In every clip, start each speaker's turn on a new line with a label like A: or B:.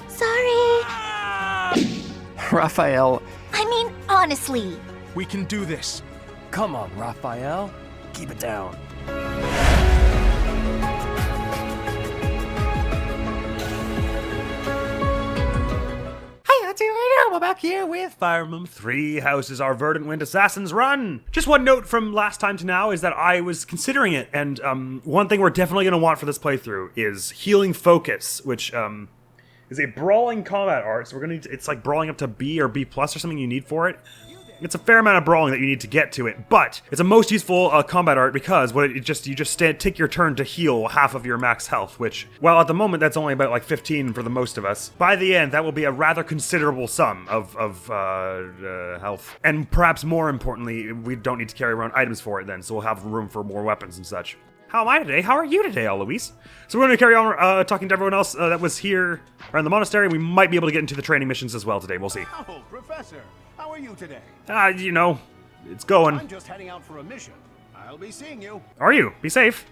A: Sorry.
B: Raphael.
A: I mean, honestly.
C: We can do this.
B: Come on, Raphael. Keep it down.
D: We're back here with Fire Emblem 3 Houses, our Verdant Wind Assassin's run. Just one note from last time to now is that I was considering it, and one thing we're definitely going to want for this playthrough is Healing Focus, which is a brawling combat art, so we're going to, it's like brawling up to B or B plus or something you need for it. It's a fair amount of brawling that you need to get to it, but it's a most useful combat art because you just take your turn to heal half of your max health, which, well, at the moment that's only about like 15 for the most of us. By the end, that will be a rather considerable sum of health, and perhaps more importantly, we don't need to carry around items for it then, so we'll have room for more weapons and such. How am I today? How are you today, Eloise? So we're going to carry on talking to everyone else that was here around the monastery. We might be able to get into the training missions as well today. We'll see.
E: Oh, Professor, how are you today?
D: You know, it's going.
E: I'm just heading out for a mission. I'll be seeing you.
D: Are you? Be safe.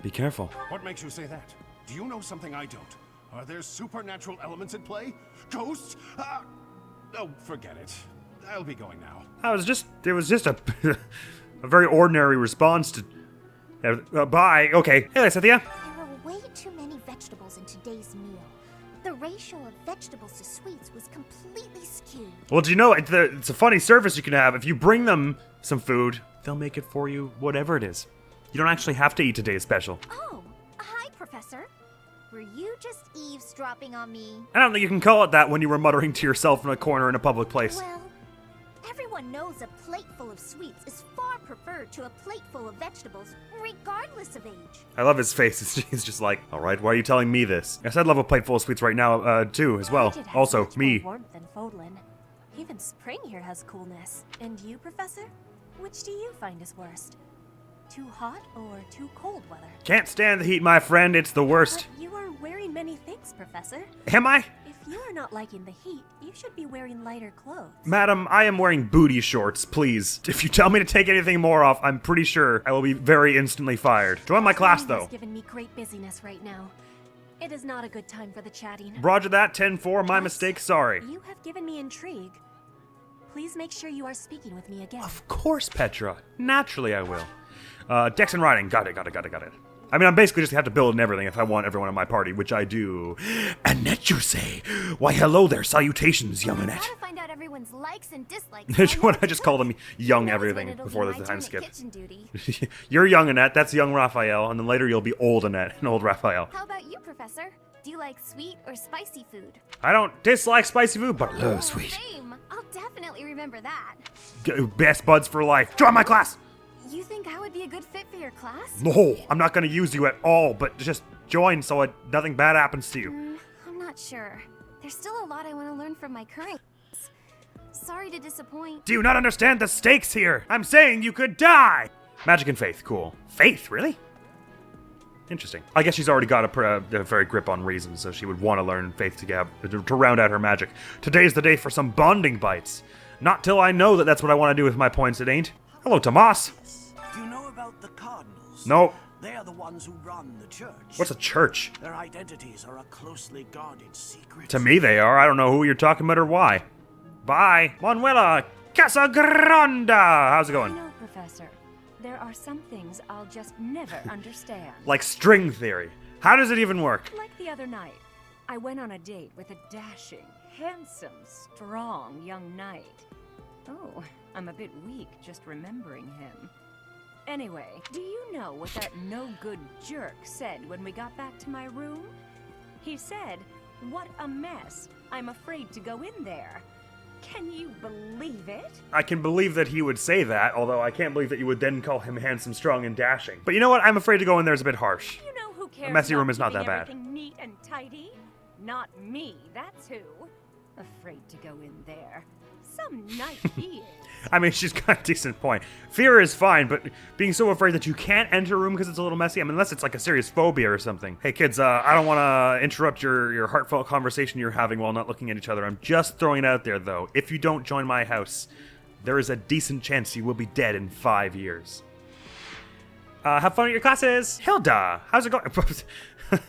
D: Be careful.
E: What makes you say that? Do you know something I don't? Are there supernatural elements at play? Ghosts? Oh, forget it. I'll be going now.
D: It was just a, a very ordinary response to... bye. Okay. Hey, Cynthia.
A: There were way too many vegetables in today's meal. The ratio of vegetables to sweets was completely skewed.
D: Well, do you know, it's a funny service you can have. If you bring them some food, they'll make it for you, whatever it is. You don't actually have to eat today's special.
A: Oh, hi, Professor. Were you just eavesdropping on me?
D: I don't think you can call it that when you were muttering to yourself in a corner in a public place.
A: Well, everyone knows a plate full of sweets is far preferred to a plate full of vegetables, regardless of age.
D: I love his face. He's just like, all right, why are you telling me this? Yes, I'd love a plate full of sweets right now, too, as well. Also, me.
F: Warmth than Fodlan. Even spring here has coolness. And you, Professor? Which do you find is worst? Too hot or too cold weather?
D: Can't stand the heat, my friend. It's the worst.
F: But you are wearing many things, Professor.
D: Am I?
F: If you are not liking the heat, you should be wearing lighter clothes.
D: Madam, I am wearing booty shorts, please. If you tell me to take anything more off, I'm pretty sure I will be very instantly fired. Join my class, though.
F: Has given me great busyness right now. It is not a good time for the chatting.
D: Roger that, 10-4, my mistake, sorry.
F: You have given me intrigue. Please make sure you are speaking with me again.
D: Of course, Petra. Naturally I will. Dex and riding. Got it. I mean, I'm basically just have to build and everything if I want everyone in my party, which I do. Annette, you say? Why, hello there. Salutations, young Annette.
A: Gotta find out everyone's likes and dislikes.
D: I just call them young everything before the time skip. You're young Annette, that's young Raphael, and then later you'll be old Annette and old Raphael.
A: How about you, Professor? Do you like sweet or spicy food?
D: I don't dislike spicy food, but I love sweet.
A: Same. I'll definitely remember that.
D: Best buds for life. Join my class!
A: You think I would be a good fit for your class?
D: No, I'm not going to use you at all, but just join so nothing bad happens to you.
A: I'm not sure. There's still a lot I want to learn from my current class. Sorry to disappoint.
D: Do you not understand the stakes here? I'm saying you could die! Magic and faith, cool. Faith, really? Interesting. I guess she's already got a very grip on reason, so she would want to learn faith to round out her magic. Today's the day for some bonding bites. Not till I know that that's what I want to do with my points, it ain't. Hello, Tomas.
G: Do you know about the Cardinals?
D: No.
G: They are the ones who run the church.
D: What's a church?
G: Their identities are a closely guarded secret.
D: To me they are. I don't know who you're talking about or why. Bye. Manuela Casagrande. How's it going?
F: You know, Professor, there are some things I'll just never understand.
D: Like string theory. How does it even work?
F: Like the other night, I went on a date with a dashing, handsome, strong young knight. Oh, I'm a bit weak just remembering him. Anyway, do you know what that no-good jerk said when we got back to my room? He said, "What a mess. I'm afraid to go in there." Can you believe it?
D: I can believe that he would say that, although I can't believe that you would then call him handsome, strong, and dashing. But you know what? I'm afraid to go in there is a bit harsh.
F: You know who cares?
D: A messy room
F: about
D: is not that
F: keeping
D: bad.
F: Everything neat and tidy? Not me, that's who. Afraid to go in there. Some knight he is.
D: I mean, she's got a decent point. Fear is fine, but being so afraid that you can't enter a room because it's a little messy, I mean, unless it's like a serious phobia or something. Hey kids, I don't want to interrupt your heartfelt conversation you're having while not looking at each other. I'm just throwing it out there, though. If you don't join my house, there is a decent chance you will be dead in 5 years. Have fun at your classes. Hilda, how's it going?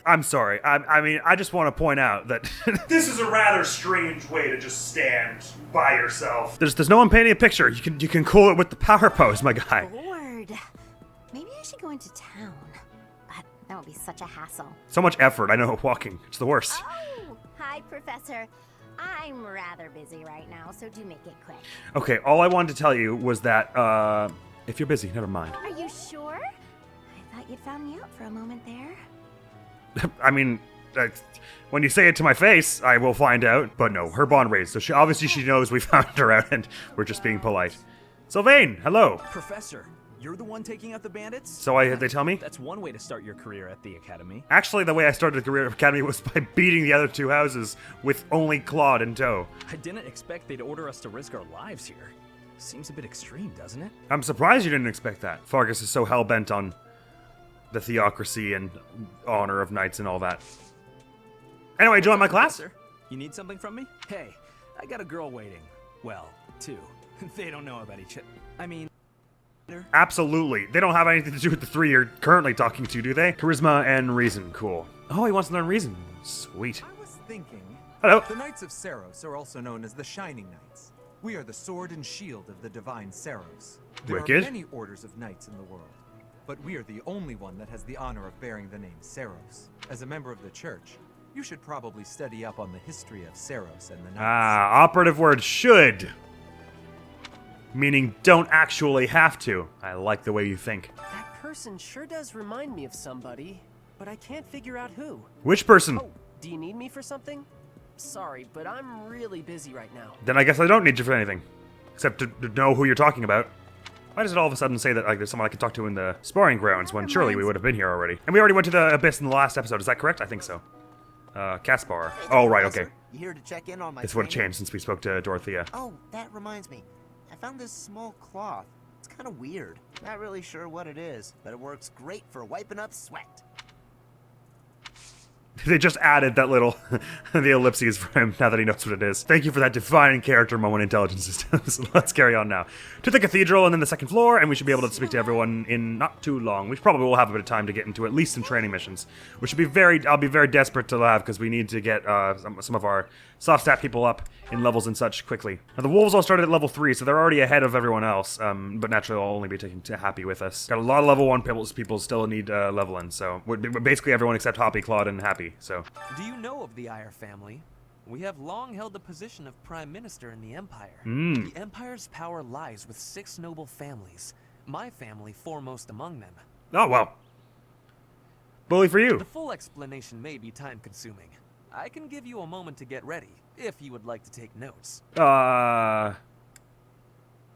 D: I'm sorry. I mean, I just want to point out that this is a rather strange way to just stand by yourself. There's no one painting a picture. You can cool it with the power pose, my guy.
A: Lord. Maybe I should go into town. But that would be such a hassle.
D: So much effort. I know, walking. It's the worst.
A: Oh, hi, Professor. I'm rather busy right now, so do make it quick.
D: Okay, all I wanted to tell you was that, if you're busy, never mind.
A: Are you sure? I thought you'd found me out for a moment there.
D: I mean, when you say it to my face, I will find out. But no, her bond raised, so she knows we found her out, and we're just being polite. Sylvain, hello.
C: Professor, you're the one taking out the bandits?
D: So they tell me?
C: That's one way to start your career at the academy.
D: Actually, the way I started the career at Academy was by beating the other two houses with only Claude in tow.
C: I didn't expect they'd order us to risk our lives here. Seems a bit extreme, doesn't it?
D: I'm surprised you didn't expect that. Fargus is so hell-bent on the theocracy and honor of knights and all that. Anyway, join my class?
C: Professor, you need something from me? Hey, I got a girl waiting. Well, two. They don't know about each other. I mean...
D: Absolutely. They don't have anything to do with the three you're currently talking to, do they? Charisma and reason. Cool. Oh, he wants to learn reason. Sweet.
H: I was thinking...
D: Hello.
H: The Knights of Saros are also known as the Shining Knights. We are the sword and shield of the divine Saros. There
D: Wicked.
H: are many orders of knights in the world, but we are the only one that has the honor of bearing the name Saros. As a member of the church, you should probably study up on the history of Saros and the Knights.
D: Ah, operative word should. Meaning don't actually have to. I like the way you think.
B: That person sure does remind me of somebody, but I can't figure out who.
D: Which person?
B: Oh, do you need me for something? Sorry, but I'm really busy right now.
D: Then I guess I don't need you for anything. Except to know who you're talking about. Why does it all of a sudden say that like there's someone I can talk to in the sparring grounds when surely we would have been here already? And we already went to the Abyss in the last episode, is that correct? I think so. Caspar. Oh, right, okay.
I: You here to check in on my
D: This would have
I: training?
D: changed since we spoke to Dorothea.
I: Oh, that reminds me. I found this small cloth. It's kind of weird. Not really sure what it is, but it works great for wiping up sweat.
D: They just added that little, the ellipses for him now that he knows what it is. Thank you for that defining character moment, intelligence systems. Let's carry on now. To the cathedral and then the second floor, and we should be able to speak to everyone in not too long. We probably will have a bit of time to get into at least some training missions, which should be I'll be very desperate to have because we need to get some of our soft stat people up in levels and such quickly. Now the wolves all started at level 3, so they're already ahead of everyone else, but naturally they'll only be taking to Happy with us. Got a lot of level 1 people still need leveling, so basically everyone except Hoppy, Claude, and Happy, so.
J: Do you know of the Eyre family? We have long held the position of Prime Minister in the Empire.
D: Mm.
J: The Empire's power lies with 6 noble families, my family foremost among them.
D: Oh, well. Bully for you.
J: The full explanation may be time-consuming. I can give you a moment to get ready, if you would like to take notes.
D: I'm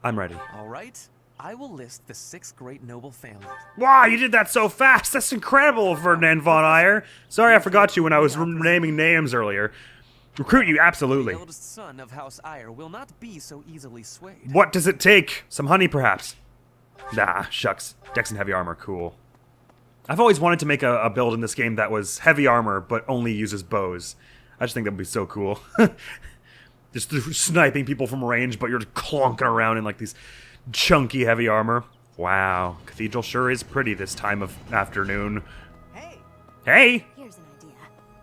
D: ready.
J: All right, I will list the 6 great noble families.
D: Wow, you did that so fast! That's incredible, Ferdinand von Eyre. Sorry I forgot you when I was naming names earlier. Recruit you, absolutely.
J: The eldest son of House Eyre will not be so easily swayed.
D: What does it take? Some honey, perhaps? Nah, shucks. Dex and heavy armor, cool. I've always wanted to make a build in this game that was heavy armor, but only uses bows. I just think that would be so cool. Just sniping people from range, but you're clonking around in like these chunky heavy armor. Wow, Cathedral sure is pretty this time of afternoon.
I: Hey!
D: Hey!
A: Here's an idea.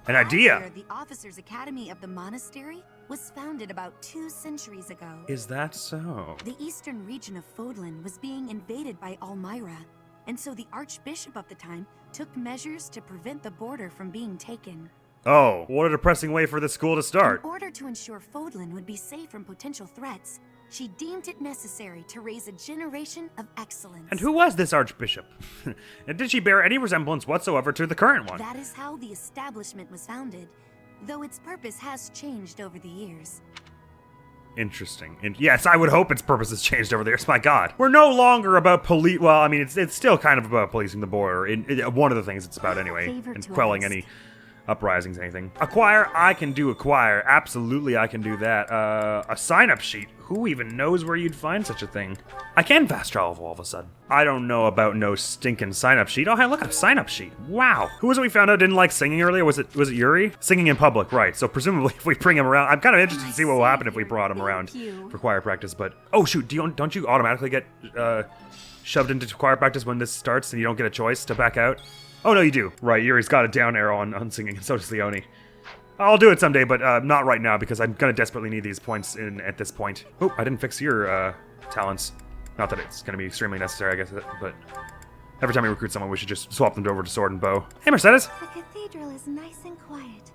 D: An idea!
K: Here, the Officers' Academy of the Monastery was founded about 2 centuries ago.
D: Is that so?
K: The eastern region of Fodlan was being invaded by Almyra, and so the Archbishop of the time took measures to prevent the border from being taken.
D: Oh, what a depressing way for the school to start.
K: In order to ensure Fodlan would be safe from potential threats, she deemed it necessary to raise a generation of excellence.
D: And who was this Archbishop? And did she bear any resemblance whatsoever to the current one?
K: That is how the establishment was founded, though its purpose has changed over the years.
D: Interesting. And yes, I would hope its purpose has changed over the years. My God, we're no longer about well, I mean, it's still kind of about policing the border. One of the things it's about anyway,
K: Favor
D: and
K: to
D: quelling
K: ask.
D: any uprisings, anything. Acquire, I can do acquire. Absolutely, I can do that. A sign-up sheet. Who even knows where you'd find such a thing? I can fast travel all of a sudden. I don't know about no stinking sign-up sheet. Oh, hey, look, a sign-up sheet. Wow. Who was it we found out didn't like singing earlier? Was it Yuri? Singing in public, right. So presumably if we bring him around, I'm kind of interested to see what will happen if we brought him around
K: you.
D: for choir practice, but... Oh, shoot, don't you automatically get, shoved into choir practice when this starts and you don't get a choice to back out? Oh, no, you do. Right, Yuri's got a down arrow on singing, and so does Leone. I'll do it someday, but not right now, because I'm gonna desperately need these points at this point. Oh, I didn't fix your talents. Not that it's gonna be extremely necessary, I guess, but every time we recruit someone, we should just swap them over to sword and bow. Hey, Mercedes!
A: The cathedral is nice and quiet.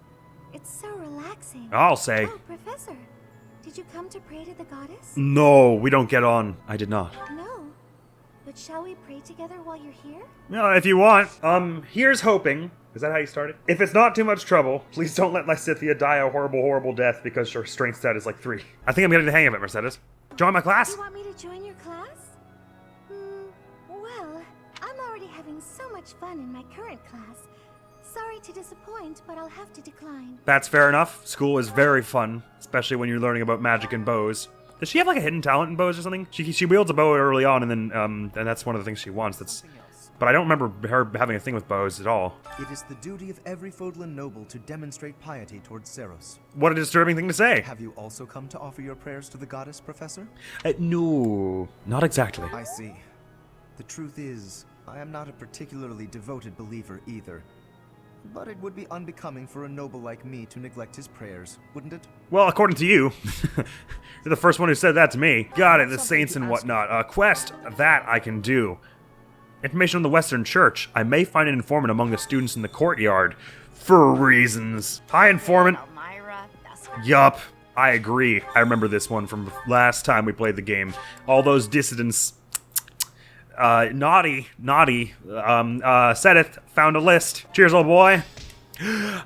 A: It's so relaxing.
D: I'll say.
A: Oh, Professor, did you come to pray to the goddess?
D: No, we don't get on. I did not.
A: No. But shall we pray together while you're here?
D: No, if you want. Here's hoping. Is that how you started? If it's not too much trouble, please don't let Lysithea die a horrible, horrible death because her strength stat is like 3. I think I'm getting the hang of it, Mercedes. Join my class?
A: You want me to join your class? Well, I'm already having so much fun in my current class. Sorry to disappoint, but I'll have to decline.
D: That's fair enough. School is very fun, especially when you're learning about magic and bows. Does she have like a hidden talent in bows or something? She wields a bow early on, and then and that's one of the things she wants. But I don't remember her having a thing with bows at all.
L: It is the duty of every Fodlan noble to demonstrate piety towards Seros.
D: What a disturbing thing to say.
L: Have you also come to offer your prayers to the goddess, Professor?
D: No, not exactly.
L: I see. The truth is, I am not a particularly devoted believer either. But it would be unbecoming for a noble like me to neglect his prayers, wouldn't it?
D: Well, according to you. You're the first one who said that to me. Got it, the saints and whatnot. Quest, that I can do. Information on the Western Church. I may find an informant among the students in the courtyard. For reasons. Hi, informant. Yup, I agree. I remember this one from last time we played the game. All those dissidents... naughty, Sedith found a list. Cheers, old boy.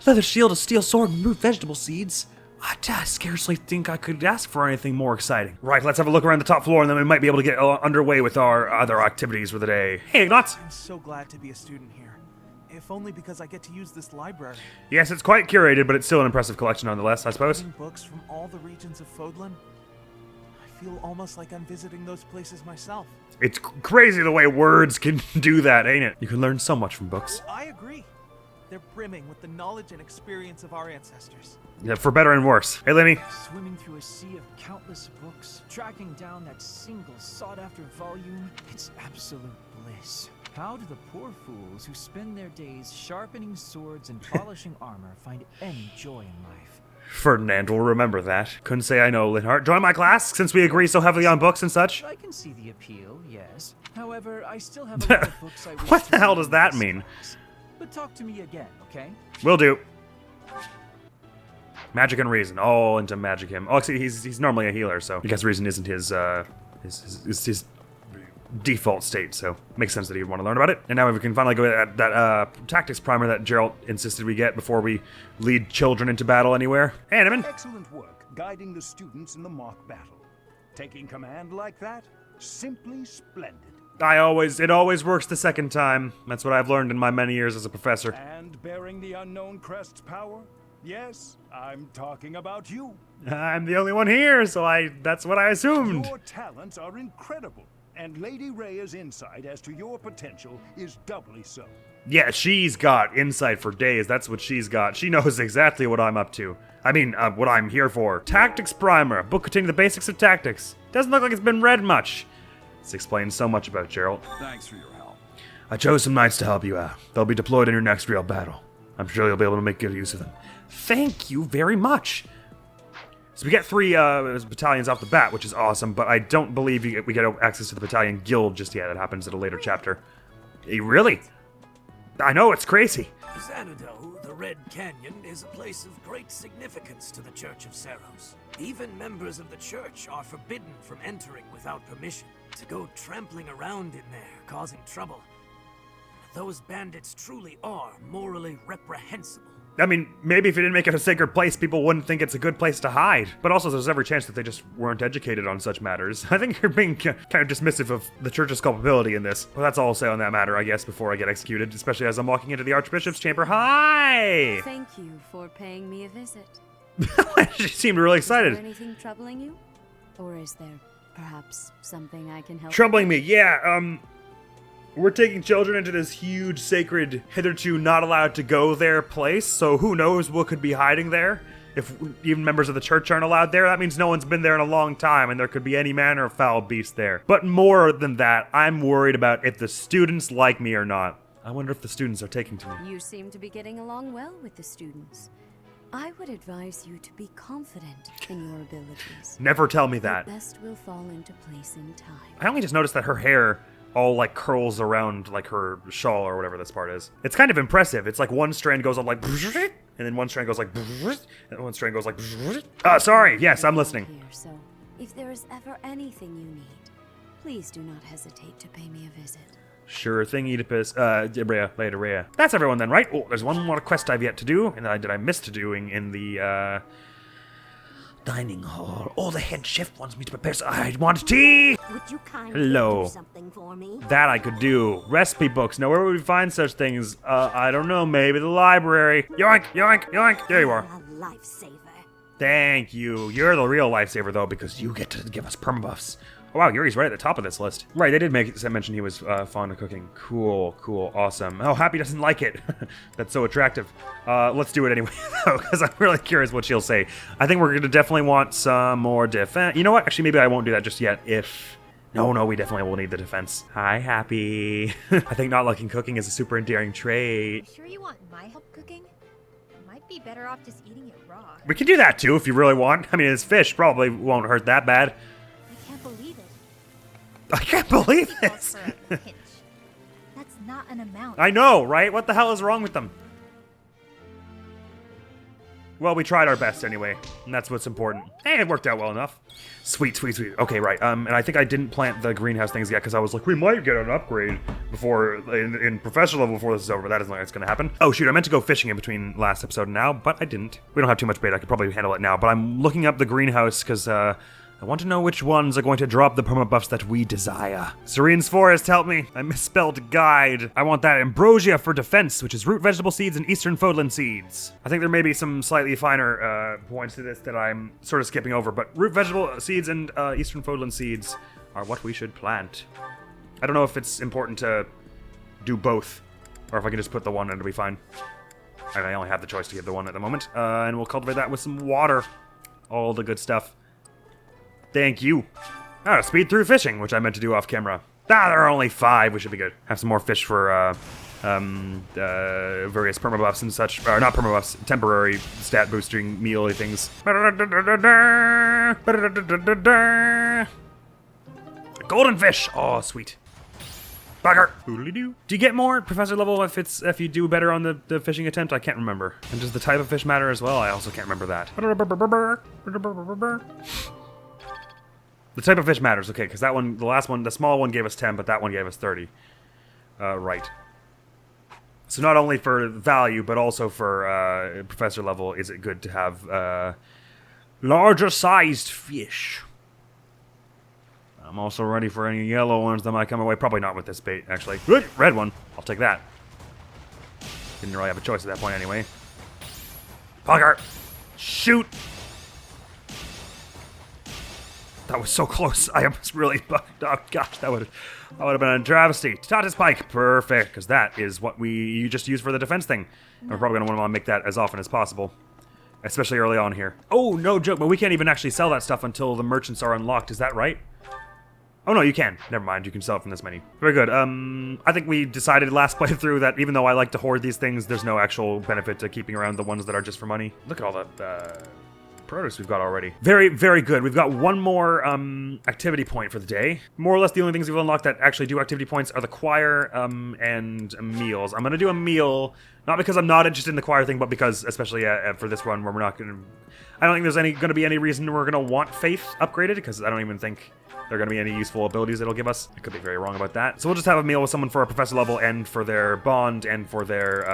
D: Leather shield, a steel sword, and root vegetable seeds. I scarcely think I could ask for anything more exciting. Right, let's have a look around the top floor, and then we might be able to get underway with our other activities for the day. Hey, Ignatz!
M: I'm so glad to be a student here. If only because I get to use this library.
D: Yes, it's quite curated, but it's still an impressive collection nonetheless, I suppose.
M: Reading books from all the regions of Fodlan, I feel almost like I'm visiting those places myself.
D: It's crazy the way words can do that, ain't it? You can learn so much from books.
M: I agree. They're brimming with the knowledge and experience of our ancestors.
D: Yeah, for better and worse. Hey, Lenny.
N: Swimming through a sea of countless books, tracking down that single sought-after volume, it's absolute bliss. How do the poor fools who spend their days sharpening swords and polishing armor find any joy in life?
D: Ferdinand will remember that. Couldn't say I know, Linhart. Join my class, since we agree so heavily on books and such.
N: I can see the appeal, yes. However, I still have a lot of books I wish
D: What
N: to
D: the hell
N: read
D: does
N: in
D: that
N: this
D: mean?
N: class. But talk to me again, okay?
D: Will do. Magic and reason, all into magic him. Oh, actually, he's normally a healer, so I guess reason isn't his default state, so makes sense that he'd want to learn about it. And now we can finally go at that tactics primer that Geralt insisted we get before we lead children into battle anywhere. Hey, Animan.
O: Excellent work guiding the students in the mock battle. Taking command like that, simply splendid.
D: It always works the second time. That's what I've learned in my many years as a professor.
O: And bearing the unknown crest's power? Yes, I'm talking about you.
D: I'm the only one here, so that's what I assumed.
O: Your talents are incredible, and Lady Rhea's insight as to your potential is doubly so.
D: Yeah, she's got insight for days. That's what she's got. She knows exactly what I'm up to. I mean, what I'm here for. Tactics Primer, a book containing the basics of tactics. Doesn't look like it's been read much. This explains so much about Geralt.
E: Thanks for your help.
D: I chose some knights to help you out. They'll be deployed in your next real battle. I'm sure you'll be able to make good use of them. Thank you very much. So we get 3 battalions off the bat, which is awesome, but I don't believe we get access to the battalion guild just yet. That happens at a later chapter. Really? I know, it's crazy.
G: Xanadu, the Red Canyon, is a place of great significance to the Church of Seros. Even members of the church are forbidden from entering without permission. To go trampling around in there, causing trouble. Those bandits truly are morally reprehensible.
D: I mean, maybe if you didn't make it a sacred place, people wouldn't think it's a good place to hide. But also, there's every chance that they just weren't educated on such matters. I think you're being kind of dismissive of the church's culpability in this. Well, that's all I'll say on that matter, I guess, before I get executed, especially as I'm walking into the Archbishop's chamber. Hi!
K: Thank you for paying me a visit.
D: She seemed really excited.
K: Is there anything troubling you? Or is there perhaps something I can help
D: Troubling me, yeah, we're taking children into this huge, sacred, hitherto not allowed to go there place, so who knows what could be hiding there. If even members of the church aren't allowed there, that means no one's been there in a long time, and there could be any manner of foul beast there. But more than that, I'm worried about if the students like me or not. I wonder if the students are taking to me.
K: You seem to be getting along well with the students. I would advise you to be confident in your abilities.
D: Never tell me that.
K: The best will fall into place in time.
D: I only just noticed that her hair all like curls around like her shawl or whatever this part is. It's kind of impressive. It's like one strand goes on like, and then one strand goes like, and one strand goes like. Sorry. Yes, I'm listening.
K: Here, so if there is ever anything you need, please do not hesitate to pay me a visit.
D: Sure thing, Oedipus. Rhea. That's everyone then, right? Oh, there's one more quest I've yet to do, and that I missed doing in the dining hall. Oh, the head chef wants me to prepare. I want tea.
A: Would you kindly
D: Hello.
A: do something for me?
D: That I could do. Recipe books. Now, where would we find such things? I don't know. Maybe the library. Yoink, yoink, yoink. There you are.
A: A lifesaver.
D: Thank you. You're the real lifesaver, though, because you get to give us permabuffs. Oh, wow, Yuri's right at the top of this list. Right, they did mention he was fond of cooking. Cool, awesome. Oh, Happy doesn't like it. That's so attractive. Let's do it anyway, though, because I'm really curious what she'll say. I think we're going to definitely want some more defense. You know what? Actually, maybe I won't do that just yet if... No, we definitely will need the defense. Hi, Happy. I think not liking cooking is a super endearing trait.
P: You sure you want my help cooking? Might be better off just eating it raw.
D: We can do that, too, if you really want. I mean, it's fish. Probably won't hurt that bad. I can't believe this.
P: That's not an amount.
D: I know, right? What the hell is wrong with them? Well, we tried our best anyway, and that's what's important. Hey, it worked out well enough. Sweet. Okay, right. And I think I didn't plant the greenhouse things yet because I was like, we might get an upgrade before in professional level before this is over, but that isn't like it's gonna happen. Oh shoot, I meant to go fishing in between last episode and now, but I didn't. We don't have too much bait. I could probably handle it now, but I'm looking up the greenhouse because I want to know which ones are going to drop the permabuffs that we desire. Serene's Forest, help me. I misspelled guide. I want that ambrosia for defense, which is root vegetable seeds and eastern fodlan seeds. I think there may be some slightly finer points to this that I'm sort of skipping over, but root vegetable seeds and eastern fodlan seeds are what we should plant. I don't know if it's important to do both, or if I can just put the one and it'll be fine. I only have the choice to get the one at the moment, and we'll cultivate that with some water. All the good stuff. Thank you. To speed through fishing, which I meant to do off camera. There are only 5. We should be good. Have some more fish for various permabuffs and such. Or not permabuffs, temporary stat boosting mealy things. Golden fish. Oh, sweet. Bugger. Do you get more professor level if you do better on the fishing attempt? I can't remember. And does the type of fish matter as well? I also can't remember that. The type of fish matters, okay, because that one, the last one, the small one gave us 10, but that one gave us 30. Right. So not only for value, but also for professor level, is it good to have larger sized fish. I'm also ready for any yellow ones that might come away. Probably not with this bait, actually. Good, red one. I'll take that. Didn't really have a choice at that point anyway. Pucker! Shoot! That was so close. I almost really... Oh, gosh, that would have been a travesty. Tatis Pike. Perfect, because that is what you just use for the defense thing. And we're probably going to want to make that as often as possible. Especially early on here. Oh, no joke, but we can't even actually sell that stuff until the merchants are unlocked. Is that right? Oh, no, you can. Never mind, you can sell it from this menu. Very good. I think we decided last playthrough that even though I like to hoard these things, there's no actual benefit to keeping around the ones that are just for money. Look at all the... produce we've got already. Very, very good. We've got one more activity point for the day. More or less the only things we've unlocked that actually do activity points are the choir and meals. I'm going to do a meal, not because I'm not interested in the choir thing, but because, especially for this run where we're not going to... I don't think there's going to be any reason we're going to want faith upgraded, because I don't even think there are going to be any useful abilities it'll give us. I could be very wrong about that. So we'll just have a meal with someone for a professor level and for their bond and for their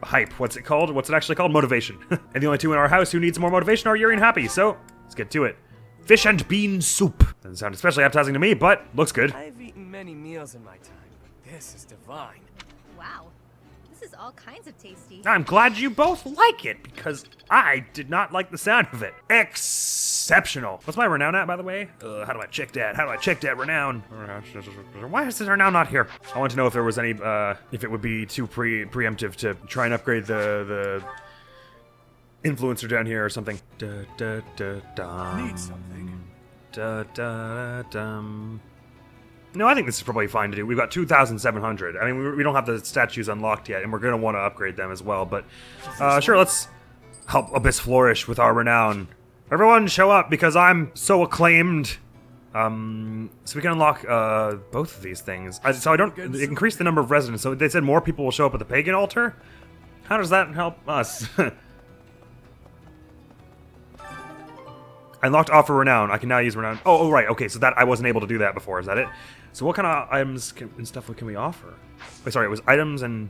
D: hype. What's it called? What's it actually called? Motivation. And the only two in our house who need some more motivation are Yuri and Happy. So let's get to it. Fish and bean soup. Doesn't sound especially appetizing to me, but looks good.
J: I've eaten many meals in my time, but this is divine.
P: Wow. This is all kinds of tasty.
D: I'm glad you both like it, because I did not like the sound of it. Exceptional. What's my renown at, by the way? How do I check that? How do I check that renown? Why is this renown not here? I want to know if there was any, if it would be too preemptive to try and upgrade the influencer down here or something. Da, da, da, dum.
G: Need something?
D: Da, da, dum. No, I think this is probably fine to do. We've got 2,700. I mean, we don't have the statues unlocked yet, and we're going to want to upgrade them as well. But sure, let's help Abyss flourish with our renown. Everyone show up because I'm so acclaimed. So we can unlock both of these things. So I don't increase the number of residents. So they said more people will show up at the pagan altar. How does that help us? I unlocked offer renown. I can now use renown. Oh, right. Okay, so that I wasn't able to do that before. Is that it? So what kind of items and stuff can we offer? Wait, sorry, it was items and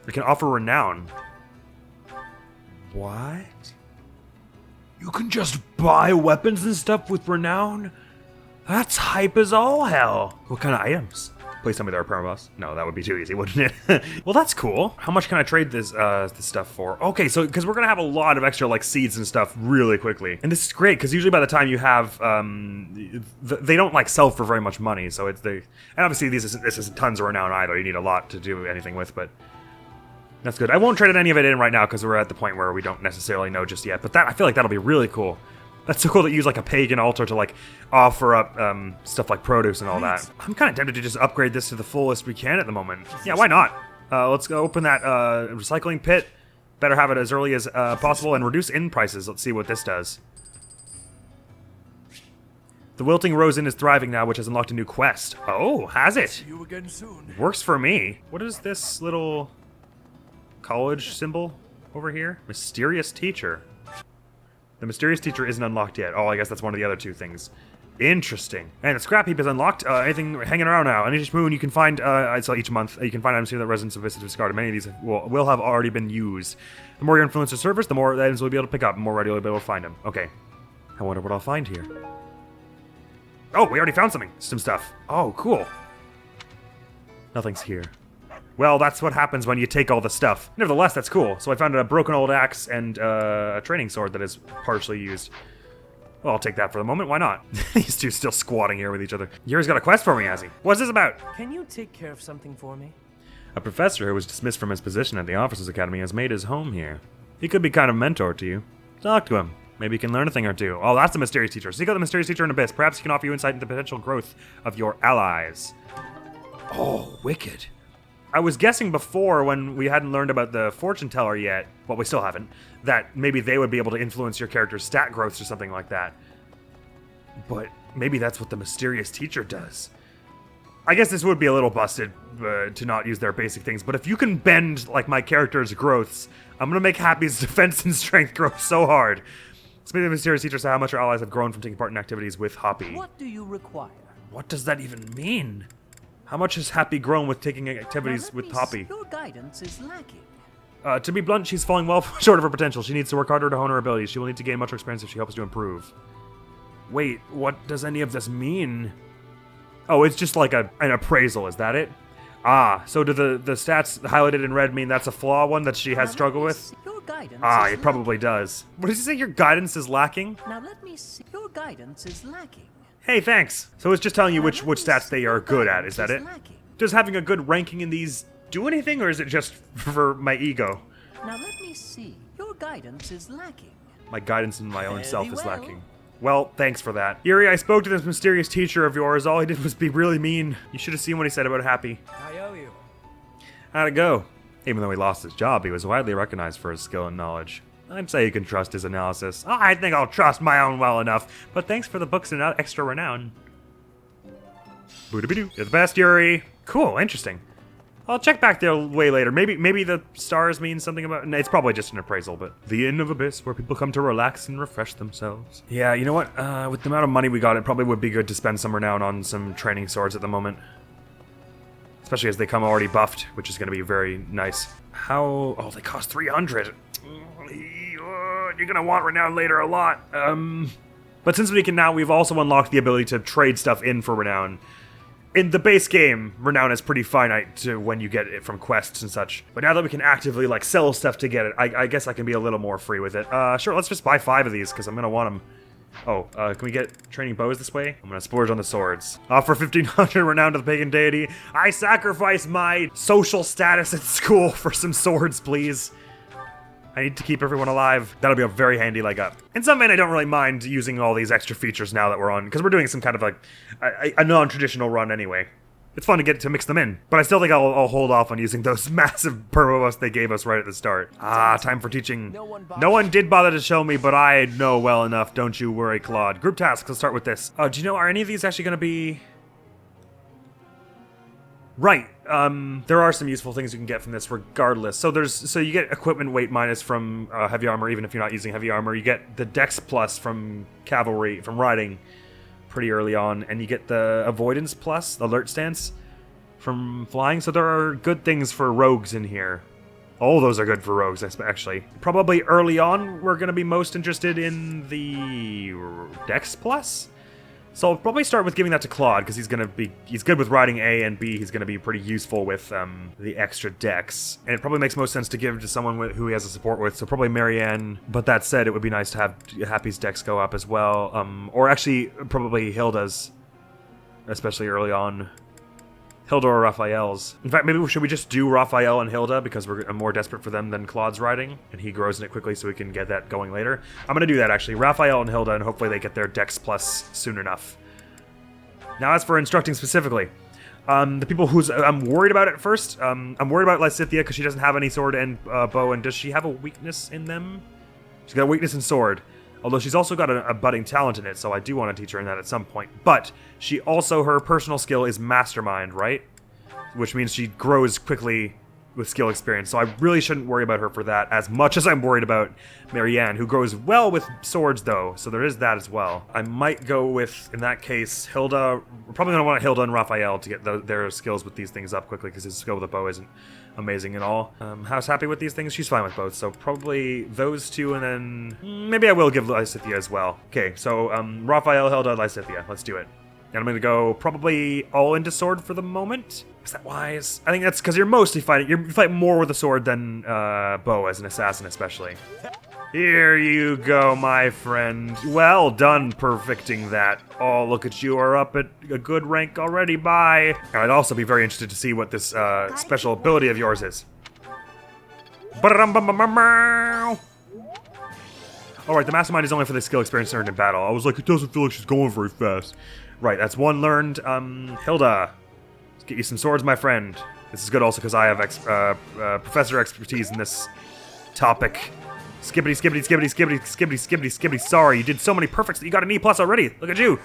D: we can offer renown. What? You can just buy weapons and stuff with renown? That's hype as all hell. What kind of items? Please tell me they're a permaboss. No, that would be too easy, wouldn't it? Well, that's cool. How much can I trade this stuff for? Okay, so because we're gonna have a lot of extra like seeds and stuff really quickly, and this is great because usually by the time you have, they don't like sell for very much money. So it's and obviously this isn't tons of renown either. You need a lot to do anything with, but that's good. I won't trade any of it in right now because we're at the point where we don't necessarily know just yet. But I feel like that'll be really cool. That's so cool to use like a pagan altar to like offer up stuff like produce and all that. I'm kind of tempted to just upgrade this to the fullest we can at the moment. Yeah, why not? Let's go open that recycling pit. Better have it as early as possible and reduce in prices. Let's see what this does. The wilting rose inn is thriving now, which has unlocked a new quest. Oh, has it?
G: See you again soon.
D: Works for me. What is this little college symbol over here? Mysterious teacher. The mysterious teacher isn't unlocked yet. Oh, I guess that's one of the other two things. Interesting. And the scrap heap is unlocked. Anything hanging around now. And each moon you can find, so each month, you can find items here that residents have visited discarded. Many of these will have already been used. The more your influencer servers, the more items we'll be able to pick up, the more readily we'll be able to find them. Okay. I wonder what I'll find here. Oh, we already found something. Some stuff. Oh, cool. Nothing's here. Well, that's what happens when you take all the stuff. Nevertheless, that's cool. So I found a broken old axe and a training sword that is partially used. Well, I'll take that for the moment. Why not? These two still squatting here with each other. Yuri's got a quest for me, has he? What's this about?
B: Can you take care of something for me?
D: A professor who was dismissed from his position at the Officers Academy has made his home here. He could be kind of a mentor to you. Talk to him. Maybe you can learn a thing or two. Oh, that's the mysterious teacher. Seek out the mysterious teacher in Abyss. Perhaps he can offer you insight into the potential growth of your allies. Oh, wicked. I was guessing before, when we hadn't learned about the fortune teller yet, well, we still haven't, that maybe they would be able to influence your character's stat growths or something like that. But maybe that's what the mysterious teacher does. I guess this would be a little busted to not use their basic things, but if you can bend like my character's growths, I'm gonna make Happy's defense and strength grow so hard. So maybe the mysterious teacher said how much our allies have grown from taking part in activities with Happy.
B: What do you require?
D: What does that even mean? How much has Happy grown with taking activities with Poppy?
B: Your guidance is lacking.
D: To be blunt, she's falling well short of her potential. She needs to work harder to hone her abilities. She will need to gain much more experience if she helps to improve. Wait, what does any of this mean? Oh, it's just like an appraisal, is that it? Ah, so do the stats highlighted in red mean that's a flaw one that she has struggled with?
B: Your guidance
D: It probably does. What did you say, your guidance is lacking?
B: Now let me see. Your guidance is lacking.
D: Hey, thanks. So it's just telling you which stats they are good at, is that it? Does having a good ranking in these do anything, or is it just for my ego?
B: Now let me see. Your guidance is lacking.
D: My guidance in my own self is lacking. Well, thanks for that. Yuri, I spoke to this mysterious teacher of yours. All he did was be really mean. You should have seen what he said about Happy.
B: I owe you.
D: How'd it go? Even though he lost his job, he was widely recognized for his skill and knowledge. I'd say you can trust his analysis. I think I'll trust my own well enough, but thanks for the books and extra renown. Boo-doo-boo-doo. You're the best, Yuri. Cool, interesting. I'll check back there way later. Maybe the stars mean something about... No, it's probably just an appraisal, but... The Inn of Abyss, where people come to relax and refresh themselves. Yeah, you know what? With the amount of money we got, it probably would be good to spend some renown on some training swords at the moment. Especially as they come already buffed, which is going to be very nice. How... Oh, they cost 300. You're going to want renown later a lot. But since we've also unlocked the ability to trade stuff in for renown. In the base game, renown is pretty finite to when you get it from quests and such. But now that we can actively, like, sell stuff to get it, I guess I can be a little more free with it. Sure, let's just buy 5 of these, because I'm going to want them. Oh, can we get training bows this way? I'm going to splurge on the swords. Offer 1,500 renown to the pagan deity. I sacrifice my social status at school for some swords, please. I need to keep everyone alive. That'll be a very handy leg up. In some vein, I don't really mind using all these extra features now that we're on, because we're doing some kind of like a non-traditional run anyway. It's fun to get to mix them in, but I still think I'll hold off on using those massive permabus they gave us right at the start. Ah, time for teaching. No one did bother to show me, but I know well enough. Don't you worry, Claude. Group tasks. Let's start with this. Do you know, are any of these actually going to be... Right. There are some useful things you can get from this regardless. So you get equipment weight minus from heavy armor, even if you're not using heavy armor. You get the dex plus from cavalry, from riding pretty early on, and you get the avoidance plus, the alert stance from flying. So there are good things for rogues in here. All those are good for rogues, actually. Probably early on, we're going to be most interested in the dex plus. So I'll probably start with giving that to Claude, because he's good with riding A, and B, he's going to be pretty useful with the extra dex. And it probably makes most sense to give to someone who he has a support with, so probably Marianne. But that said, it would be nice to have Happy's dex go up as well. Or actually, probably Hilda's, especially early on. Hilda or Raphael's. In fact, maybe should we just do Raphael and Hilda, because we're more desperate for them than Claude's riding, and he grows in it quickly so we can get that going later. I'm going to do that, actually. Raphael and Hilda, and hopefully they get their dex plus soon enough. Now, as for instructing specifically, the people I'm worried about at first, I'm worried about Lysithea because she doesn't have any sword and bow, and does she have a weakness in them? She's got a weakness in sword. Although she's also got a budding talent in it, so I do want to teach her in that at some point. But she also, her personal skill is Mastermind, right? Which means she grows quickly with skill experience. So I really shouldn't worry about her for that as much as I'm worried about Marianne, who grows well with swords, though. So there is that as well. I might go with, in that case, Hilda. We're probably going to want Hilda and Raphael to get their skills with these things up quickly, because his skill with the bow isn't amazing at all. How's Happy with these things? She's fine with both, so probably those two, and then maybe I will give Lysithea as well. Okay, so Raphael, Hilda, Lysithea. Let's do it. And I'm going to go probably all into sword for the moment. Is that wise? I think that's because you're mostly fighting. You fight more with a sword than bow as an assassin, especially. Here you go, my friend. Well done perfecting that. Oh, look at you are up at a good rank already. Bye. I'd also be very interested to see what this special ability of yours is. Alright, the Mastermind is only for the skill experience earned in battle. I was like, it doesn't feel like she's going very fast. Right, that's one learned. Hilda, let's get you some swords, my friend. This is good also because I have professor expertise in this topic. Skibbity, skibbity, skibbity, skibbity, skibbity, skibbity, skibbity. Sorry, you did so many perfects that you got an E+ already. Look at you.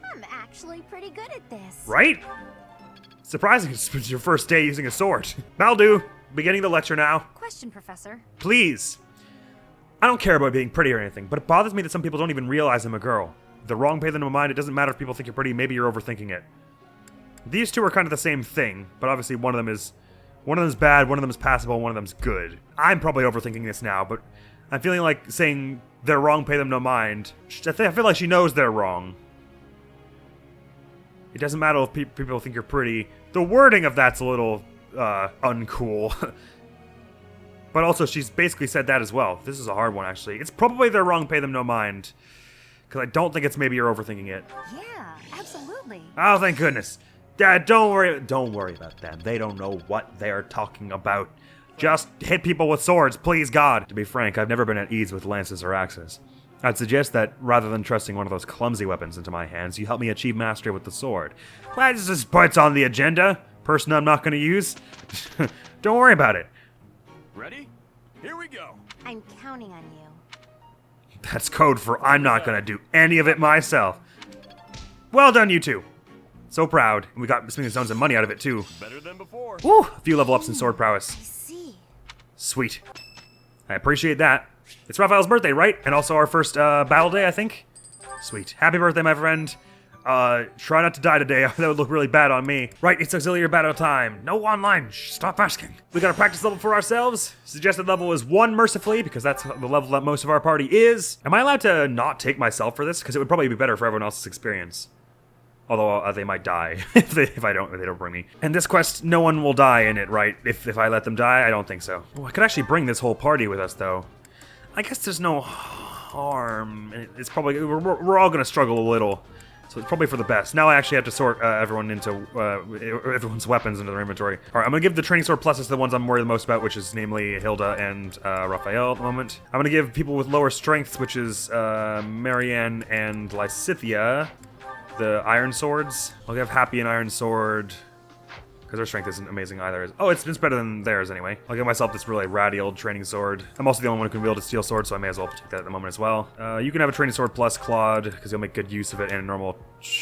A: I'm actually pretty good at this.
D: Right? Surprising, it's your first day using a sword. That'll do. Beginning the lecture now.
K: Question, Professor.
D: Please. I don't care about being pretty or anything, but it bothers me that some people don't even realize I'm a girl. The wrong pay them no mind. It doesn't matter if people think you're pretty. Maybe you're overthinking it. These two are kind of the same thing, but obviously one of them is bad, one of them is passable, one of them's good. I'm probably overthinking this now, but I'm feeling like saying they're wrong, pay them no mind. I feel like she knows they're wrong. It doesn't matter if people think you're pretty. The wording of that's a little uncool. But also, she's basically said that as well. This is a hard one, actually. It's probably they're wrong, pay them no mind. Because I don't think it's maybe you're overthinking it.
K: Yeah, absolutely.
D: Oh, thank goodness. Dad, don't worry about them. They don't know what they're talking about. Just hit people with swords, please God. To be frank, I've never been at ease with lances or axes. I'd suggest that rather than trusting one of those clumsy weapons into my hands, you help me achieve mastery with the sword. Glad this is what's on the agenda. Person I'm not going to use. Don't worry about it.
E: Ready? Here we go.
A: I'm counting on you.
D: That's code for I'm not going to do any of it myself. Well done, you two. So proud. We got swinging stones and money out of it, too.
E: Better than before.
D: Woo! A few level ups in sword prowess.
A: I see.
D: Sweet. I appreciate that. It's Raphael's birthday, right? And also our first battle day, I think? Sweet. Happy birthday, my friend. Try not to die today. That would look really bad on me. Right, it's auxiliary battle time. No online. Shh, stop asking. We got a practice level for ourselves. Suggested level is 1 mercifully, because that's the level that most of our party is. Am I allowed to not take myself for this? Because it would probably be better for everyone else's experience. Although they might die if they don't bring me. And this quest, no one will die in it, right? If I let them die, I don't think so. Oh, I could actually bring this whole party with us, though. I guess there's no harm. It's probably we're all gonna struggle a little. So it's probably for the best. Now I actually have to sort everyone into everyone's weapons into their inventory. All right, I'm gonna give the training sword pluses to the ones I'm worried the most about, which is namely Hilda and Raphael at the moment. I'm gonna give people with lower strengths, which is Marianne and Lysithea, the iron swords. I'll give Happy an iron sword, because their strength isn't amazing either. Oh, it's better than theirs anyway. I'll give myself this really ratty old training sword. I'm also the only one who can wield a steel sword, so I may as well take that at the moment as well. You can have a training sword plus Claude, because you'll make good use of it in a normal... Let's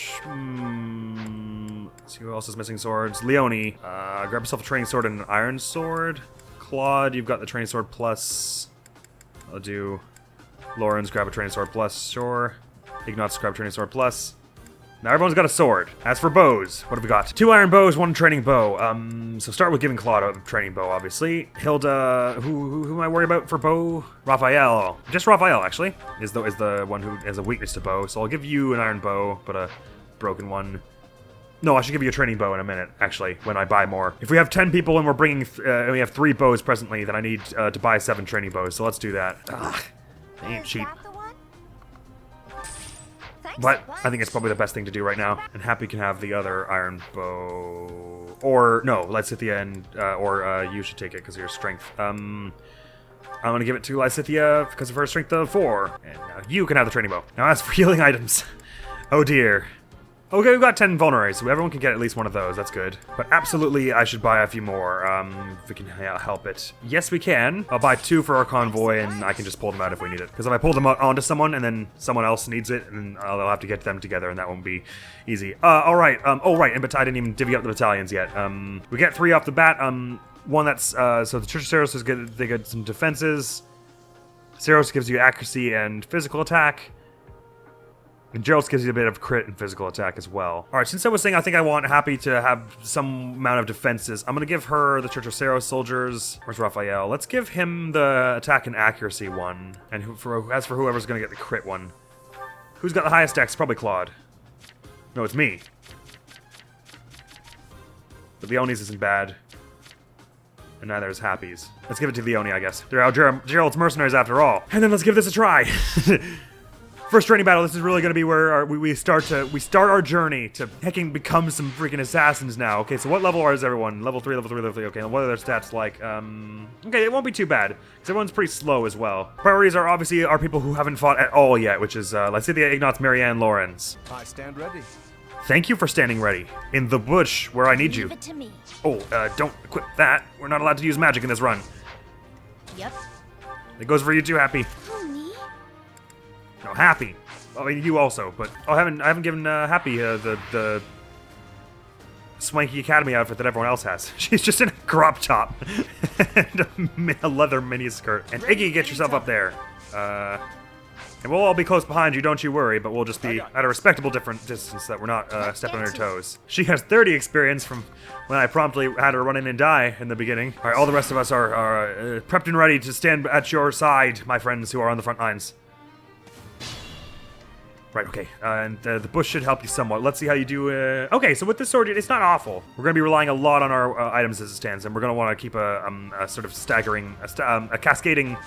D: see who else is missing swords. Leonie, grab yourself a training sword and an iron sword. Claude, you've got the training sword plus... I'll do... Lauren's grab a training sword plus, sure. Ignat's grab a training sword plus. Now everyone's got a sword. As for bows, what have we got? 2 iron bows, 1 training bow. So start with giving Claude a training bow, obviously. Hilda, who am I worried about for bow? Raphael. Just Raphael, actually, is the one who has a weakness to bow. So I'll give you an iron bow, but a broken one. No, I should give you a training bow in a minute, actually, when I buy more. If we have 10 people and we're bringing, and we have 3 bows presently, then I need to buy 7 training bows. So let's do that. Ugh, they ain't cheap. But I think it's probably the best thing to do right now. And Happy can have the other iron bow. Or, no, Lysithea and, you should take it because of your strength. I'm going to give it to Lysithea because of her strength of 4. And you can have the training bow. Now, as for healing items. Oh, dear. Okay, we've got 10 vulneraries, so everyone can get at least one of those. That's good. But absolutely, I should buy a few more, if we can help it. Yes, we can. I'll buy 2 for our convoy, and I can just pull them out if we need it. Because if I pull them out onto someone, and then someone else needs it, and I'll have to get them together, and that won't be easy. All right. Oh, right, and I didn't even divvy up the battalions yet. We get 3 off the bat. One that's, so the Church of Seros is good. They get some defenses. Seros gives you accuracy and physical attack. And Gerald's gives you a bit of crit and physical attack as well. All right, since I was saying I think I want Happy to have some amount of defenses, I'm going to give her the Church of Seros soldiers. Where's Raphael? Let's give him the attack and accuracy one. And as for whoever's going to get the crit one. Who's got the highest dex? Probably Claude. No, it's me. But Leonie's isn't bad. And neither is Happy's. Let's give it to Leonie, I guess. They're Gerald's mercenaries after all. And then let's give this a try. First training battle, this is really going to be where we start our journey to hecking become some freaking assassins now. Okay, so what level is everyone? Level 3, level 3, level 3. Okay, and what are their stats like? Okay, it won't be too bad, because everyone's pretty slow as well. Priorities are obviously our people who haven't fought at all yet, which is Lysithea, Ignatz, Marianne, Lawrence.
O: I stand ready.
D: Thank you for standing ready. In the bush, where I need you.
A: Leave it to me.
D: Oh, don't equip that. We're not allowed to use magic in this run.
A: Yep.
D: It goes for you too, Happy. No, Happy. I mean, you also, but I haven't given Happy the swanky academy outfit that everyone else has. She's just in a crop top and a leather mini skirt. And Iggy, get yourself up there. And we'll all be close behind you, don't you worry, but we'll just be at a respectable different distance so that we're not stepping on her toes. She has 30 experience from when I promptly had her run in and die in the beginning. All right, all the rest of us are prepped and ready to stand at your side, my friends who are on the front lines. Right, okay, and the bush should help you somewhat. Let's see how you do. Okay, so with this sword, it's not awful. We're going to be relying a lot on our items as it stands, and we're going to want to keep a sort of staggering, a cascading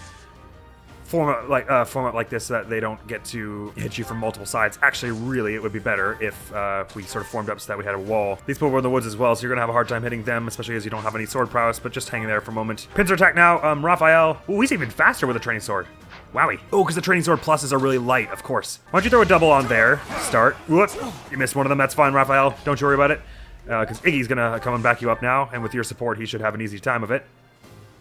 D: format like this so that they don't get to hit you from multiple sides. Actually, really, it would be better if we sort of formed up so that we had a wall. These people were in the woods as well, so you're going to have a hard time hitting them, especially as you don't have any sword prowess, but just hanging there for a moment. Pincer attack now, Raphael. Ooh, he's even faster with a training sword. Wowie. Oh, because the training sword pluses are really light, of course. Why don't you throw a double on there? Start. Whoops. You missed one of them. That's fine, Raphael. Don't you worry about it. Because Iggy's going to come and back you up now, and with your support, he should have an easy time of it.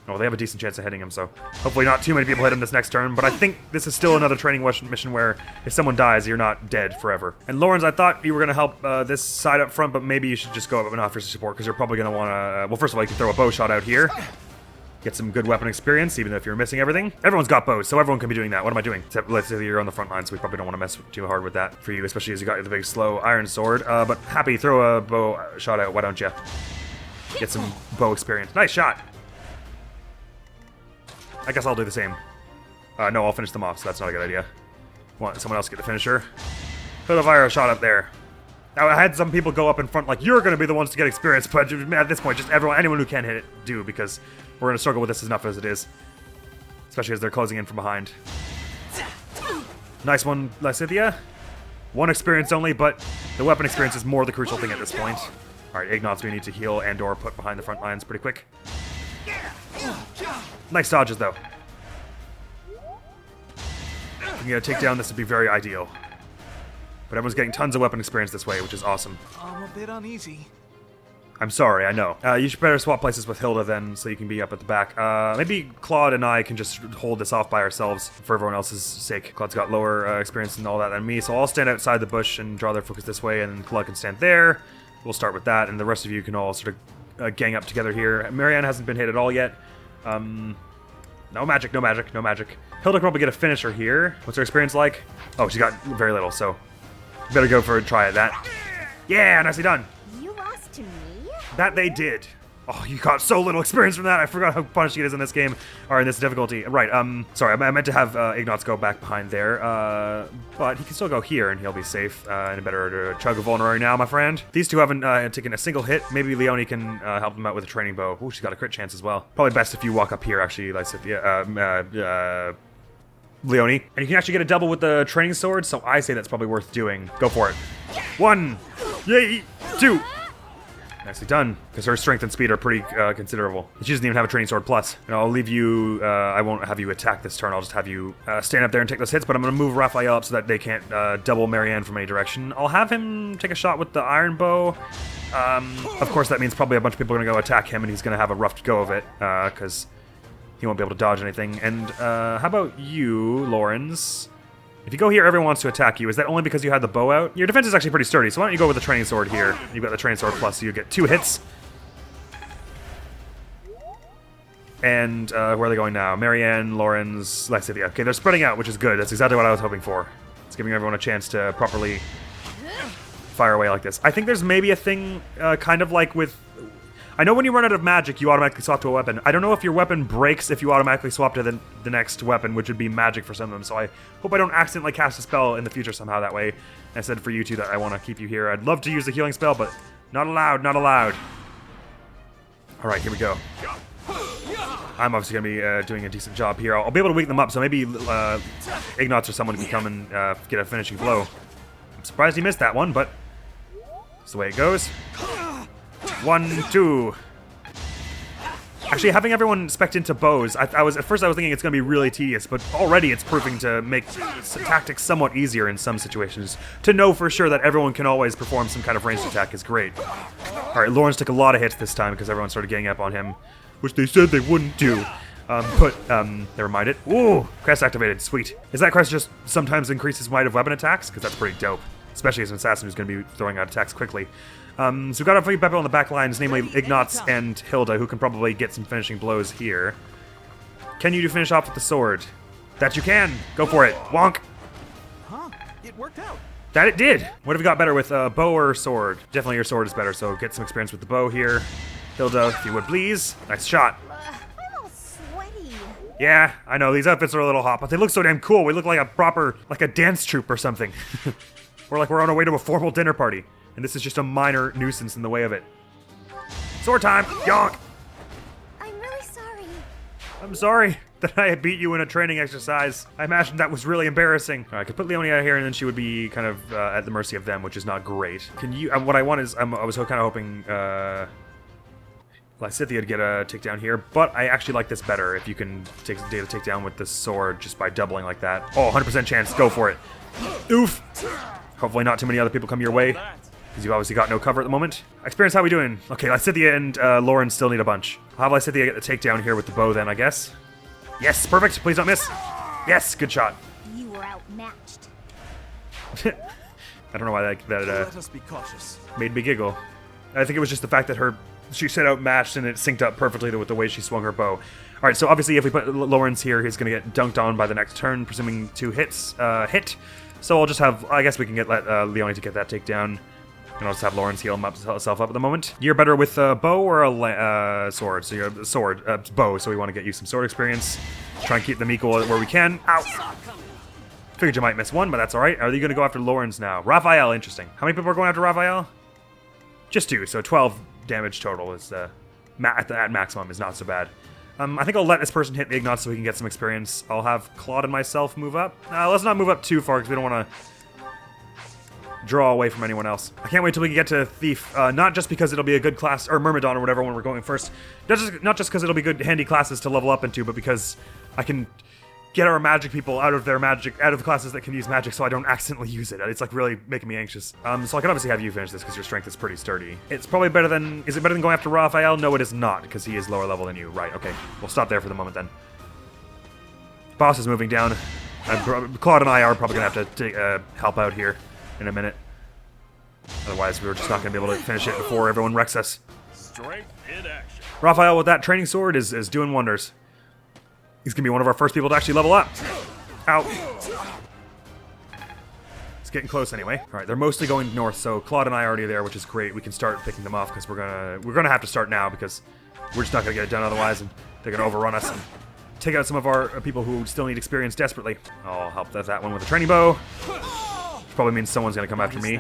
D: Oh, they have a decent chance of hitting him, so hopefully not too many people hit him this next turn, but I think this is still another training mission where if someone dies, you're not dead forever. And Lawrence, I thought you were going to help this side up front, but maybe you should just go up and offer support, because you're probably going to want to... well, first of all, you can throw a bow shot out here. Get some good weapon experience, even if you're missing everything. Everyone's got bows, so everyone can be doing that. What am I doing? Except, let's say you're on the front line, so we probably don't want to mess too hard with that for you, especially as you got the big, slow iron sword. But Happy, throw a bow shot out, why don't you? Get some bow experience. Nice shot! I guess I'll do the same. No, I'll finish them off, so that's not a good idea. Want someone else to get the finisher? Put a fire shot up there. Now, I had some people go up in front like, you're going to be the ones to get experience, but at this point, just anyone who can hit it, do, because we're going to struggle with this enough as it is. Especially as they're closing in from behind. Nice one, Lysithea. 1 experience only, but the weapon experience is more the crucial thing at this point. Alright, Ignots we need to heal and or put behind the front lines pretty quick. Nice dodges, though. If we can get a takedown, this would be very ideal. But everyone's getting tons of weapon experience this way, which is awesome.
M: I'm a bit uneasy.
D: I'm sorry, I know. You should better swap places with Hilda then, so you can be up at the back. Maybe Claude and I can just hold this off by ourselves for everyone else's sake. Claude's got lower experience and all that than me, so I'll stand outside the bush and draw their focus this way, and Claude can stand there. We'll start with that, and the rest of you can all sort of gang up together here. Marianne hasn't been hit at all yet. No magic, no magic, no magic. Hilda can probably get a finisher here. What's her experience like? Oh, she got very little, so better go for a try at that. Yeah, nicely done.
A: You lost to me?
D: That they did. Oh, you got so little experience from that. I forgot how punishing it is in this game, or in this difficulty. Right, sorry, I meant to have Ignots go back behind there, but he can still go here and he'll be safe, and better chug a vulnerary now, my friend. These two haven't taken a single hit. Maybe Leonie can help them out with a training bow. Ooh, she's got a crit chance as well. Probably best if you walk up here, actually, Leonie. And you can actually get a double with the training sword, so I say that's probably worth doing. Go for it. 1, yay, 2. Nicely done, because her strength and speed are pretty considerable. She doesn't even have a training sword plus. And I'll leave you, I won't have you attack this turn, I'll just have you stand up there and take those hits, but I'm going to move Raphael up so that they can't double Marianne from any direction. I'll have him take a shot with the iron bow. Of course, that means probably a bunch of people are going to go attack him, and he's going to have a rough go of it, because he won't be able to dodge anything. And how about you, Lawrence? If you go here, everyone wants to attack you. Is that only because you had the bow out? Your defense is actually pretty sturdy, so why don't you go with the training sword here? You've got the training sword plus, so you get 2 hits. And where are they going now? Marianne, Lawrence, Lexithia. Okay, they're spreading out, which is good. That's exactly what I was hoping for. It's giving everyone a chance to properly fire away like this. I think there's maybe a thing kind of like with... I know when you run out of magic, you automatically swap to a weapon. I don't know if your weapon breaks if you automatically swap to the next weapon, which would be magic for some of them. So I hope I don't accidentally cast a spell in the future somehow that way. And I said for you two that I want to keep you here. I'd love to use the healing spell, but not allowed, not allowed. All right, here we go. I'm obviously going to be doing a decent job here. I'll be able to weaken them up, so maybe Ignots or someone can come and get a finishing blow. I'm surprised he missed that one, but that's the way it goes. 1, 2. Actually, having everyone spec'd into bows, at first I was thinking it's going to be really tedious, but already it's proving to make tactics somewhat easier in some situations. To know for sure that everyone can always perform some kind of ranged attack is great. Alright, Lawrence took a lot of hits this time because everyone started ganging up on him, which they said they wouldn't do. Never mind it. Ooh, crest activated, sweet. Is that crest just sometimes increases might of weapon attacks? Because that's pretty dope. Especially as an assassin who's going to be throwing out attacks quickly. So we've got a few people on the back lines, namely Ignots and Hilda, who can probably get some finishing blows here. Can you finish off with the sword? That you can! Go for it! Wonk!
M: Huh? It worked out!
D: That it did! What have you got better with bow or sword? Definitely your sword is better, so get some experience with the bow here. Hilda, if you would please. Nice shot.
A: I'm all sweaty.
D: Yeah, I know, these outfits are a little hot, but they look so damn cool. We look like a proper, like a dance troupe or something. Or like we're on our way to a formal dinner party. And this is just a minor nuisance in the way of it. Sword time! Yonk!
A: I'm really sorry.
D: I'm sorry that I beat you in a training exercise. I imagine that was really embarrassing. I could put Leonie out here and then she would be kind of at the mercy of them, which is not great. Can you... what I want is... I was kind of hoping... Lysithia to get a takedown here, but I actually like this better if you can take a takedown with the sword just by doubling like that. Oh, 100% chance. Go for it. Oof! Hopefully not too many other people come your way, because you've obviously got no cover at the moment. Experience, how are we doing? Okay, Lysithia and Lauren still need a bunch. I'll have Lysithia get the takedown here with the bow then, I guess. Yes, perfect. Please don't miss. Yes, good shot.
A: You were outmatched.
D: I don't know why that
M: Let us be cautious.
D: made me giggle. I think it was just the fact that she set outmatched and it synced up perfectly with the way she swung her bow. Alright, so obviously if we put Lawrence here, he's going to get dunked on by the next turn, presuming 2 hits hit. So I'll just have, I guess we can get Leonie to get that takedown. And I'll just have Lawrence heal himself up at the moment. You're better with a bow or a sword? So you're a sword, bow, so we want to get you some sword experience. Try and keep them equal where we can. Ow! Figured you might miss one, but that's alright. Are you going to go after Lawrence now? Raphael, interesting. How many people are going after Raphael? Just 2, so 12 damage total is at maximum is not so bad. I think I'll let this person hit the Ignots so we can get some experience. I'll have Claude and myself move up. Let's not move up too far because we don't want to draw away from anyone else. I can't wait till we can get to Thief, not just because it'll be a good class, or Myrmidon or whatever when we're going first. Not just because it'll be good handy classes to level up into, but because I can get our magic people out of the classes that can use magic so I don't accidentally use it. It's like really making me anxious. So I can obviously have you finish this because your strength is pretty sturdy. It's probably better than, is it better than going after Raphael? No, it is not, because he is lower level than you. Right, okay. We'll stop there for the moment then. Boss is moving down. Claude and I are probably gonna have to help out here in a minute. Otherwise, we're just not gonna be able to finish it before everyone wrecks us.
E: Strength in action.
D: Raphael with that training sword is doing wonders. He's gonna be one of our first people to actually level up. Ow. It's getting close anyway. All right, they're mostly going north, so Claude and I are already there, which is great. We can start picking them off because we're gonna have to start now because we're just not gonna get it done otherwise, and they're gonna overrun us and take out some of our people who still need experience desperately. I'll help that one with a training bow. Which probably means someone's gonna come after me,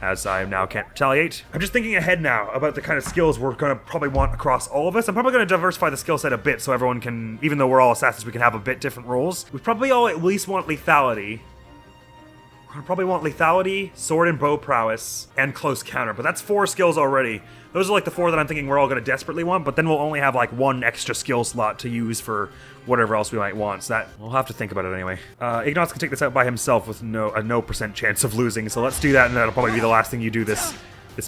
D: as I now can't retaliate. I'm just thinking ahead now about the kind of skills we're gonna probably want across all of us. I'm probably gonna diversify the skill set a bit so everyone can, even though we're all assassins, we can have a bit different roles. We probably all at least want lethality. We're gonna probably want lethality, sword and bow prowess, and close counter, but that's 4 skills already. Those are like the 4 that I'm thinking we're all gonna desperately want, but then we'll only have like 1 extra skill slot to use for whatever else we might want, so that we'll have to think about it anyway. Ignatz can take this out by himself with no % chance of losing, so let's do that, and that'll probably be the last thing you do this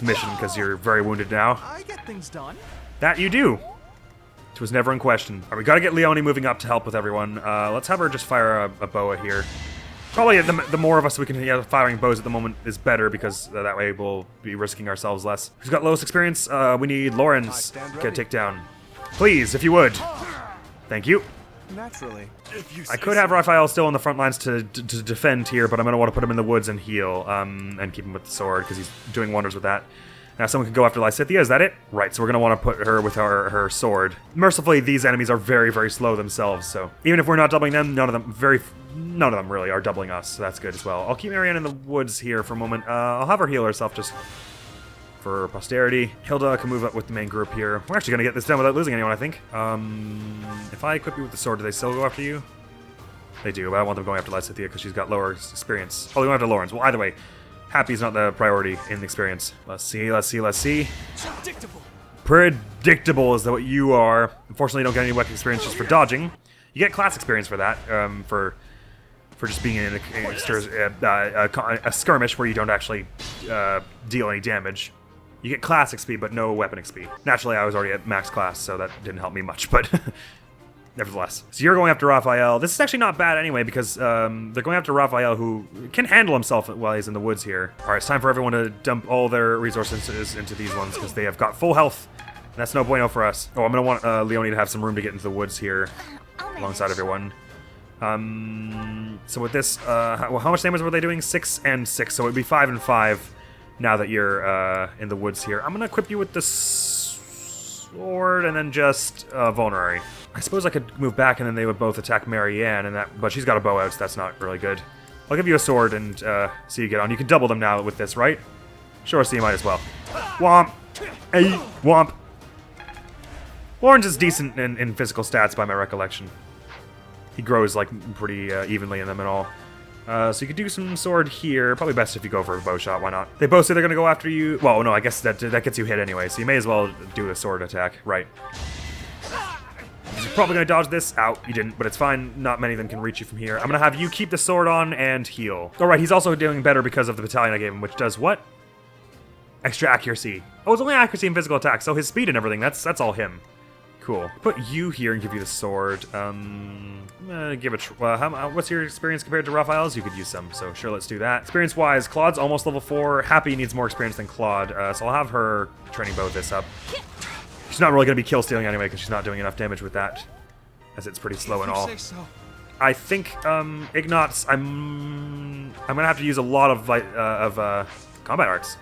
D: mission, because you're very wounded now.
M: I get things done.
D: That you do. It was never in question. All right, we gotta get Leonie moving up to help with everyone. Let's have her just fire a boa here. Probably the more of us we can firing bows at the moment is better, because that way we'll be risking ourselves less. Who's got lowest experience? We need Lawrence to take down. Please, if you would. Thank you.
H: Naturally.
D: I could have Raphael still on the front lines to defend here, but I'm going to want to put him in the woods and heal, and keep him with the sword, because he's doing wonders with that. Now someone can go after Lysithea, is that it? Right, so we're going to want to put her with her sword. Mercifully, these enemies are very, very slow themselves, so even if we're not doubling them, none of them really are doubling us, so that's good as well. I'll keep Marianne in the woods here for a moment. I'll have her heal herself just for posterity. Hilda can move up with the main group here. We're actually going to get this done without losing anyone, I think. If I equip you with the sword, do they still go after you? They do, but I want them going after Lysithea because she's got lower experience. Oh, they went after Lawrence. Well, either way, Happy's not the priority in the experience. Let's see.
G: Predictable.
D: Predictable is what you are. Unfortunately, you don't get any weapon experience just for dodging. You get class experience for that, for just being in a skirmish where you don't actually deal any damage. You get class XP, but no weapon XP. Naturally, I was already at max class, so that didn't help me much, but nevertheless. So you're going after Raphael. This is actually not bad anyway, because they're going after Raphael, who can handle himself while he's in the woods here. All right, it's time for everyone to dump all their resources into these ones, because they have got full health. And that's no bueno for us. Oh, I'm going to want Leonie to have some room to get into the woods here, alongside everyone. So with this, how much damage were they doing? 6 and 6, so it would be 5 and 5 now that you're in the woods here. I'm going to equip you with the sword and then just vulnerary. I suppose I could move back and then they would both attack Marianne, but she's got a bow out, so that's not really good. I'll give you a sword and see you get on. You can double them now with this, right? Sure, so you might as well. Womp! Hey, womp! Lawrence is decent in physical stats by my recollection. He grows like pretty evenly in them and all. So you could do some sword here. Probably best if you go for a bow shot. Why not? They both say they're going to go after you. Well, no, I guess that gets you hit anyway. So you may as well do a sword attack. Right. You're probably going to dodge this. Ow, you didn't, but it's fine. Not many of them can reach you from here. I'm going to have you keep the sword on and heal. All right, he's also doing better because of the battalion I gave him, which does what? Extra accuracy. Oh, it's only accuracy and physical attack, so his speed and everything, that's all him. Cool. Put you here and give you the sword. Give it. What's your experience compared to Raphael's? You could use some, so sure, let's do that. Experience-wise, Claude's almost level 4. Happy needs more experience than Claude, so I'll have her training bow this up. She's not really going to be kill-stealing anyway, because she's not doing enough damage with that, as it's pretty slow and all. I think Ignatz. I'm going to have to use a lot of combat arts.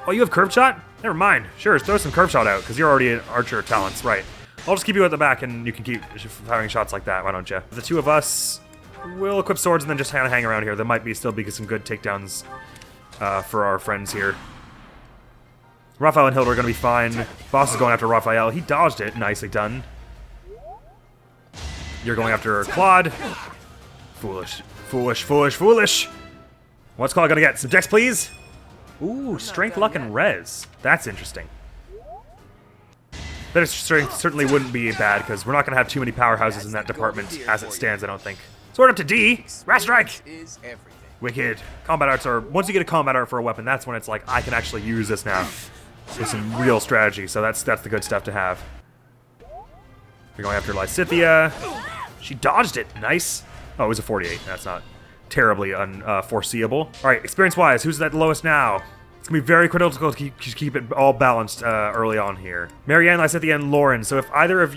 D: Oh, you have curved shot? Never mind. Sure, throw some curved shot out, because you're already an archer talents, right? I'll just keep you at the back, and you can keep firing shots like that, why don't you? The two of us will equip swords and then just kind of hang around here. There might still be some good takedowns for our friends here. Raphael and Hilda are going to be fine. Boss is going after Raphael. He dodged it. Nicely done. You're going after Claude. Foolish. Foolish, foolish, foolish. What's Claude going to get? Some dex, please? Ooh, strength, luck, and res. That's interesting. Better strength certainly wouldn't be bad, because we're not going to have too many powerhouses in that department as it stands, I don't think. Sword up to D! Rat strike! Wicked. Combat arts are... Once you get a combat art for a weapon, that's when it's like, I can actually use this now. There's some real strategy, so that's the good stuff to have. We're going after Lysithea. She dodged it. Nice. Oh, it was a 48. That's not terribly unforeseeable. All right, experience-wise, who's at the lowest now? It's going to be very critical to keep it all balanced early on here. Marianne, Lysithea, and Lauren. So if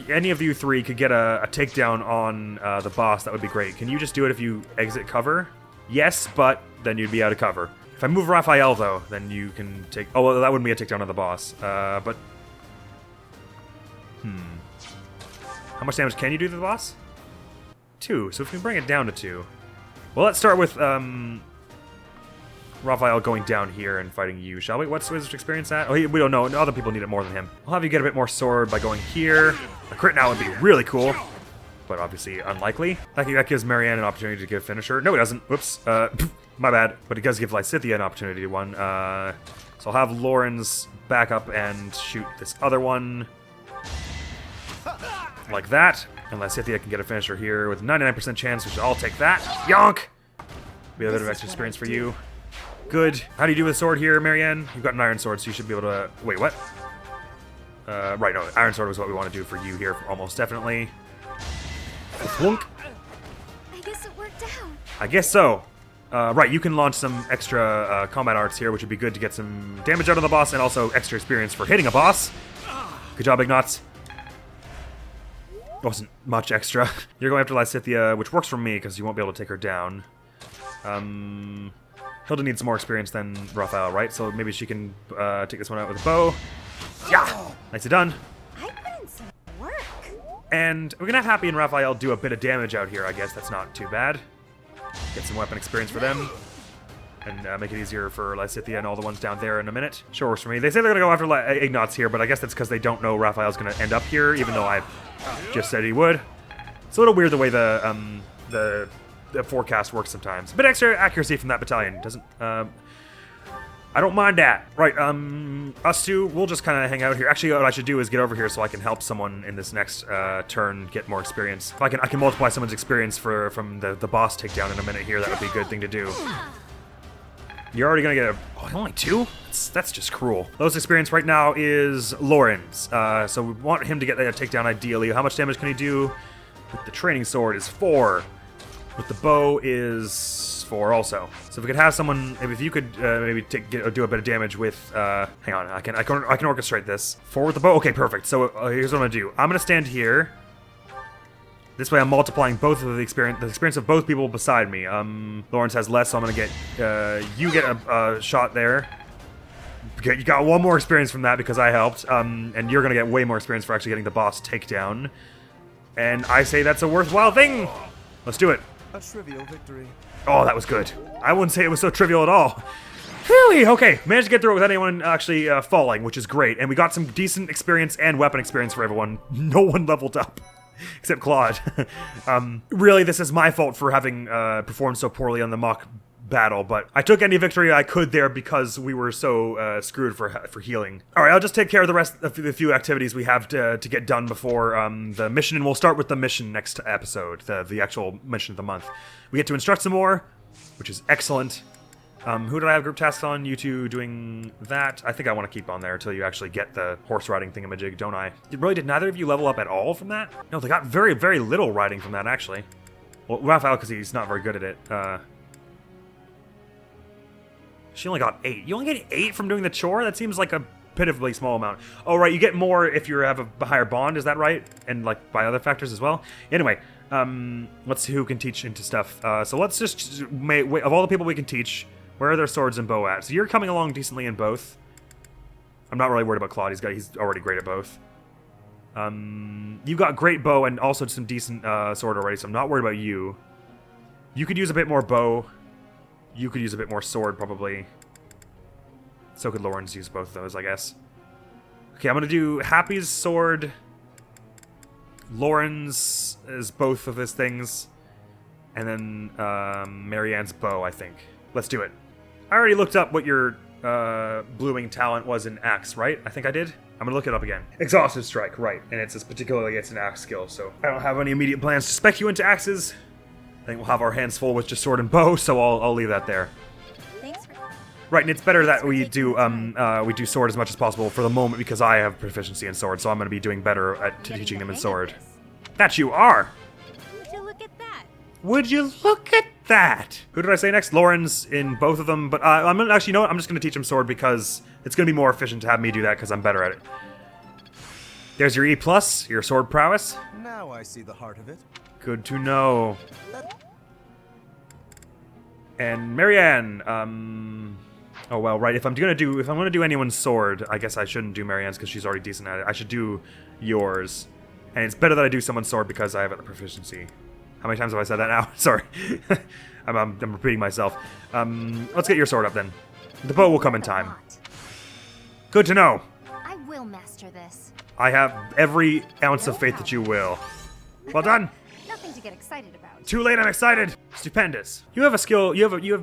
D: any of you three could get a takedown on the boss, that would be great. Can you just do it if you exit cover? Yes, but then you'd be out of cover. If I move Raphael, though, then you can take... Oh, well, that wouldn't be a takedown on the boss. But... How much damage can you do to the boss? 2. So if we can bring it down to 2. Well, let's start with Raphael going down here and fighting you, shall we? What's his experience at? Oh, we don't know. Other people need it more than him. I'll have you get a bit more sword by going here. A crit now would be really cool, but obviously unlikely. That gives Marianne an opportunity to give finisher. No, it doesn't. Whoops. My bad. But it does give Lysithea an opportunity to one. So I'll have Lauren's back up and shoot this other one. Like that. And Lysithea can get a finisher here with 99% chance, which I'll take that. Yonk! Be a bit of extra experience for you. Good. How do you do with sword here, Marianne? You've got an iron sword, so you should be able to... Wait, what? Right, no. Iron sword was what we want to do for you here, almost definitely. Thwunk.
A: I guess it worked out.
D: I guess so. Right, you can launch some extra combat arts here, which would be good to get some damage out of the boss, and also extra experience for hitting a boss. Good job, Ignots. Wasn't much extra. You're going after Lysithea, which works for me, because you won't be able to take her down. Hilda needs some more experience than Raphael, right? So maybe she can take this one out with a bow. Yeah! Nicely done.
A: I put in some work.
D: And we're gonna have Happy and Raphael do a bit of damage out here, I guess. That's not too bad. Get some weapon experience for them. And make it easier for Lysithea and all the ones down there in a minute. Sure works for me. They say they're gonna go after Ignots here, but I guess that's because they don't know Raphael's gonna end up here, even though I just said he would. It's a little weird the way the forecast works sometimes. A bit extra accuracy from that battalion. Doesn't... I don't mind that. Right, us two, we'll just kind of hang out here. Actually, what I should do is get over here so I can help someone in this next turn get more experience. If I can multiply someone's experience from the boss takedown in a minute here, that would be a good thing to do. You're already gonna get a... Oh, only 2? That's just cruel. Lowest experience right now is Lauren's. So we want him to get that takedown ideally. How much damage can he do? With the training sword is 4. With the bow is 4 also. So if we could have someone, if you could maybe do a bit of damage with, hang on, I can orchestrate this. 4 with the bow, okay, perfect. So here's what I'm gonna do. I'm gonna stand here. This way I'm multiplying both of the experience of both people beside me. Lawrence has less, so I'm gonna get, you get a shot there. You got 1 more experience from that because I helped, and you're gonna get way more experience for actually getting the boss takedown. And I say that's a worthwhile thing. Let's do it.
L: A trivial victory.
D: Oh, that was good. I wouldn't say it was so trivial at all. Really? Okay, managed to get through it without anyone actually falling, which is great. And we got some decent experience and weapon experience for everyone. No one leveled up. Except Claude. Really, this is my fault for having performed so poorly on the mock battle, but I took any victory I could there because we were so screwed for healing. All right, I'll just take care of the rest of the few activities we have to get done before the mission, and we'll start with the mission next episode, the actual mission of the month. We get to instruct some more, which is excellent. Who did I have group tasks on? You two doing that? I think I want to keep on there until you actually get the horse riding thingamajig, don't I? Did neither of you level up at all from that? No, they got very, very little riding from that, actually. Well, Raphael, because he's not very good at it. She only got 8. You only get 8 from doing the chore? That seems like a pitifully small amount. Oh, right, you get more if you have a higher bond, is that right? And, like, by other factors as well? Anyway, let's see who can teach into stuff. So let's just, of all the people we can teach, where are their swords and bow at? So you're coming along decently in both. I'm not really worried about Claude. He's already great at both. You got great bow and also some decent sword already, so I'm not worried about you. You could use a bit more bow. You could use a bit more sword, probably. So could Lauren's use both of those, I guess. Okay, I'm going to do Happy's sword. Lauren's is both of his things. And then Marianne's bow, I think. Let's do it. I already looked up what your blooming talent was in axe, right? I think I did. I'm gonna look it up again. Exhaustive strike, right? And it's particularly it's an axe skill, so I don't have any immediate plans to spec you into axes. I think we'll have our hands full with just sword and bow, so I'll leave that there.
P: Thanks for...
D: Right, and it's better that we do sword as much as possible for the moment because I have proficiency in sword, so I'm gonna be doing better at teaching them in sword. That you are.
P: Would you look at that?
D: Would you look at that? Who did I say next? Lauren's in both of them, but I'm gonna actually, you know what? I'm just gonna teach him sword because it's gonna be more efficient to have me do that because I'm better at it. There's your E+, your sword prowess.
L: Now I see the heart of it.
D: Good to know. And Marianne, oh well, right. If I'm gonna do anyone's sword, I guess I shouldn't do Marianne's because she's already decent at it. I should do yours, and it's better that I do someone's sword because I have a proficiency. How many times have I said that now? Sorry, I'm repeating myself. Let's get your sword up then. The bow will come in time. Good to know.
A: I will master this.
D: I have every ounce of faith that you will. Well done.
A: Nothing to get excited about.
D: Too late, I'm excited. Stupendous. You have a skill.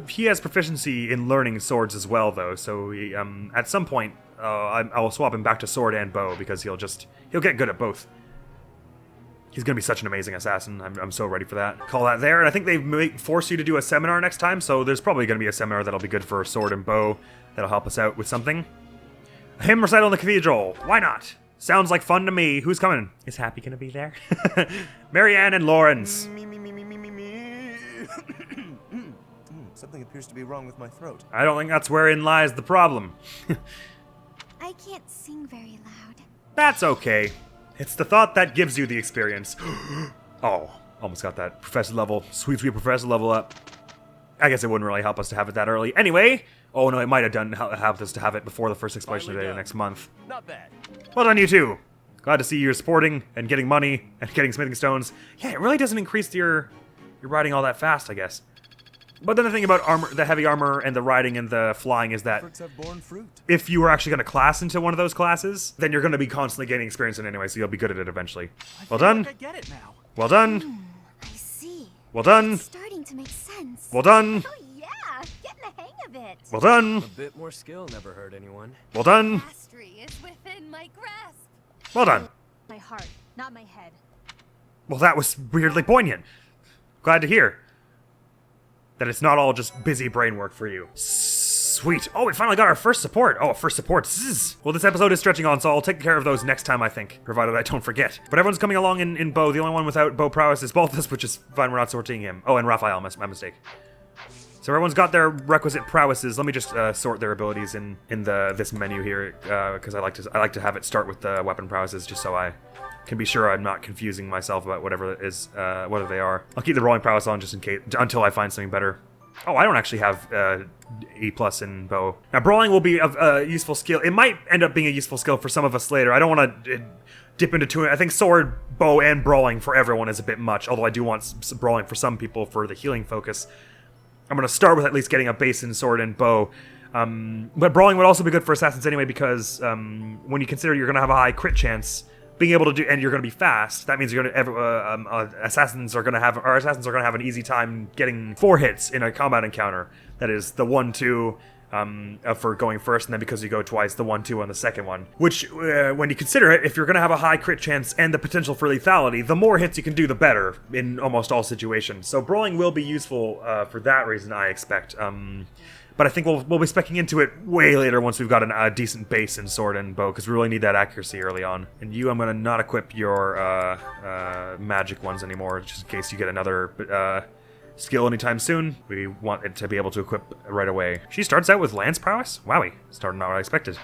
D: He has proficiency in learning swords as well, though. So he, at some point, I will swap him back to sword and bow because he'll get good at both. He's gonna be such an amazing assassin. I'm so ready for that. Call that there. And I think they may force you to do a seminar next time. So there's probably gonna be a seminar that'll be good for sword and bow. That'll help us out with something. A hymn recital in the cathedral. Why not? Sounds like fun to me. Who's coming? Is Happy gonna be there? Marianne and Lawrence.
L: Something appears to be wrong with my throat.
D: I don't think that's wherein lies the problem.
A: I can't sing very loud.
D: That's okay. It's the thought that gives you the experience. Oh, almost got that professor level, sweet professor level up. I guess it wouldn't really help us to have it that early. Anyway, oh no, it might have helped us to have it before the first exploration day next month.
J: Not bad.
D: Well done, you two. Glad to see you're supporting and getting money and getting smithing stones. Yeah, it really doesn't increase your riding all that fast, I guess. But then the thing about armor, the heavy armor and the riding and the flying is that
L: Have borne fruit.
D: if you were actually going to class into one of those classes, then you're going to be constantly gaining experience in it anyway, so you'll be good at it eventually. Well done.
M: I get it now.
D: Well done.
A: I see.
D: Well done.
A: It's starting to make sense.
D: Well done.
A: Oh yeah, getting the hang of it.
D: Well done.
J: A bit more skill never hurt anyone.
D: Well done.
P: Mastery is within my grasp.
D: Well done.
P: My heart, not my head.
D: Well, that was weirdly poignant. Glad to hear that it's not all just busy brain work for you. Sweet. Oh, we finally got our first support. Oh, first support. Zzz. Well, this episode is stretching on, so I'll take care of those next time, I think, provided I don't forget. But everyone's coming along in bow. The only one without bow prowess is Balthus, which is fine. We're not sorting him. Oh, and Raphael, my mistake. So everyone's got their requisite prowesses. Let me just sort their abilities in this menu here, because I like to have it start with the weapon prowesses, just so I can be sure I'm not confusing myself about whatever they are. I'll keep the rolling prowess on just in case until I find something better. Oh, I don't actually have E+ in bow. Now, brawling will be a useful skill. It might end up being a useful skill for some of us later. I don't want to dip into two. I think sword, bow, and brawling for everyone is a bit much, although I do want brawling for some people for the healing focus. I'm going to start with at least getting a base in sword and bow. But brawling would also be good for assassins anyway, because when you consider you're going to have a high crit chance, being able to do, and you're going to be fast, that means you're going to assassins are going to have an easy time getting 4 hits in a combat encounter. That is the 1-2 for going first, and then because you go twice, the 1-2 on the second one. Which, when you consider it, if you're going to have a high crit chance and the potential for lethality, the more hits you can do, the better in almost all situations. So brawling will be useful for that reason, I expect. But I think we'll be specking into it way later once we've got a decent base in sword and bow, because we really need that accuracy early on. And you, I'm going to not equip your magic ones anymore, just in case you get another skill anytime soon. We want it to be able to equip right away. She starts out with lance prowess? Wowie, starting out what I expected.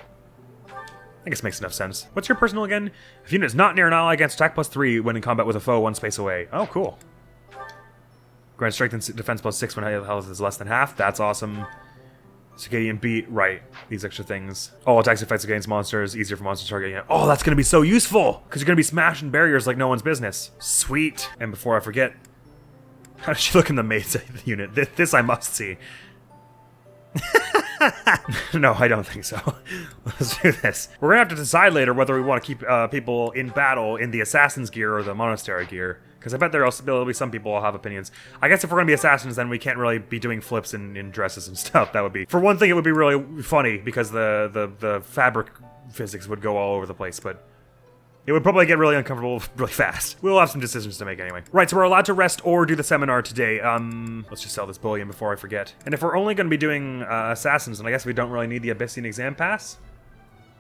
D: I guess it makes enough sense. What's your personal again? If unit is not near an ally, against attack +3 when in combat with a foe 1 space away. Oh, cool. Grant strength and defense +6 when health is less than half. That's awesome. Circadian beat, right. These extra things. Oh, attacks and fights against monsters. Easier for monsters to target. Yeah. Oh, that's going to be so useful, because you're going to be smashing barriers like no one's business. Sweet. And before I forget, how does she look in the maid's unit? This I must see. No, I don't think so. Let's do this. We're going to have to decide later whether we want to keep people in battle in the assassin's gear or the monastery gear. Because I bet there'll be some people who'll have opinions. I guess if we're going to be assassins, then we can't really be doing flips in dresses and stuff. That would be... For one thing, it would be really funny, because the fabric physics would go all over the place, but... It would probably get really uncomfortable really fast. We'll have some decisions to make anyway. Right, so we're allowed to rest or do the seminar today. Let's just sell this bullion before I forget. And if we're only going to be doing assassins, then I guess we don't really need the Abyssinian exam pass.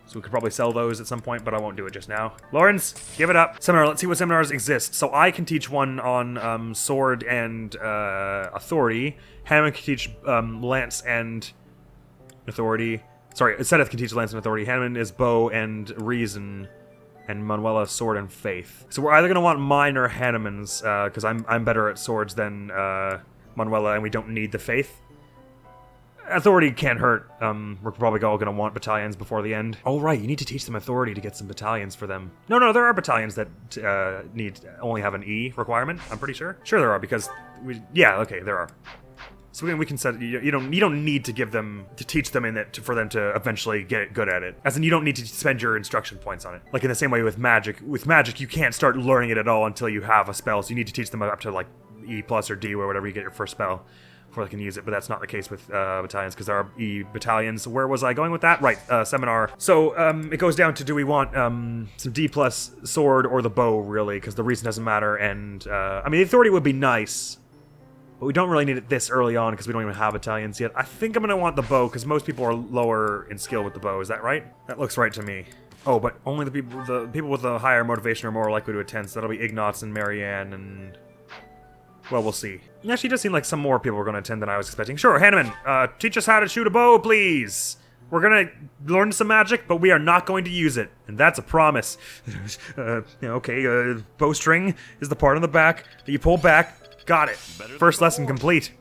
D: So we could probably sell those at some point, but I won't do it just now. Lawrence, give it up. Seminar, let's see what seminars exist. So I can teach one on sword and authority. Hammond can teach lance and authority. Sorry, Seth can teach lance and authority. Hammond is bow and reason. And Manuela sword and faith. So we're either going to want mine or Hanneman's, because I'm better at swords than Manuela, and we don't need the faith. Authority can't hurt. We're probably all going to want battalions before the end. Oh, right, you need to teach them authority to get some battalions for them. No, there are battalions that only have an E requirement, I'm pretty sure. Sure there are, because okay, there are. So we can set. You don't need to give them to teach them in it for them to eventually get good at it. As in, you don't need to spend your instruction points on it. Like in the same way with magic. With magic, you can't start learning it at all until you have a spell. So you need to teach them up to like E+ or D or whatever you get your first spell before they can use it. But that's not the case with battalions, because there are E battalions. Where was I going with that? Right, seminar. So it goes down to, do we want some D+ sword or the bow, really? Because the reason doesn't matter. And I mean, the authority would be nice. But we don't really need it this early on because we don't even have battalions yet. I think I'm going to want the bow because most people are lower in skill with the bow. Is that right? That looks right to me. Oh, but only the people with the higher motivation are more likely to attend. So that'll be Ignatz and Marianne and... Well, we'll see. It actually does seem like some more people are going to attend than I was expecting. Sure, Hanneman, teach us how to shoot a bow, please. We're going to learn some magic, but we are not going to use it. And that's a promise. Bowstring is the part on the back that you pull back. Got it. First lesson complete.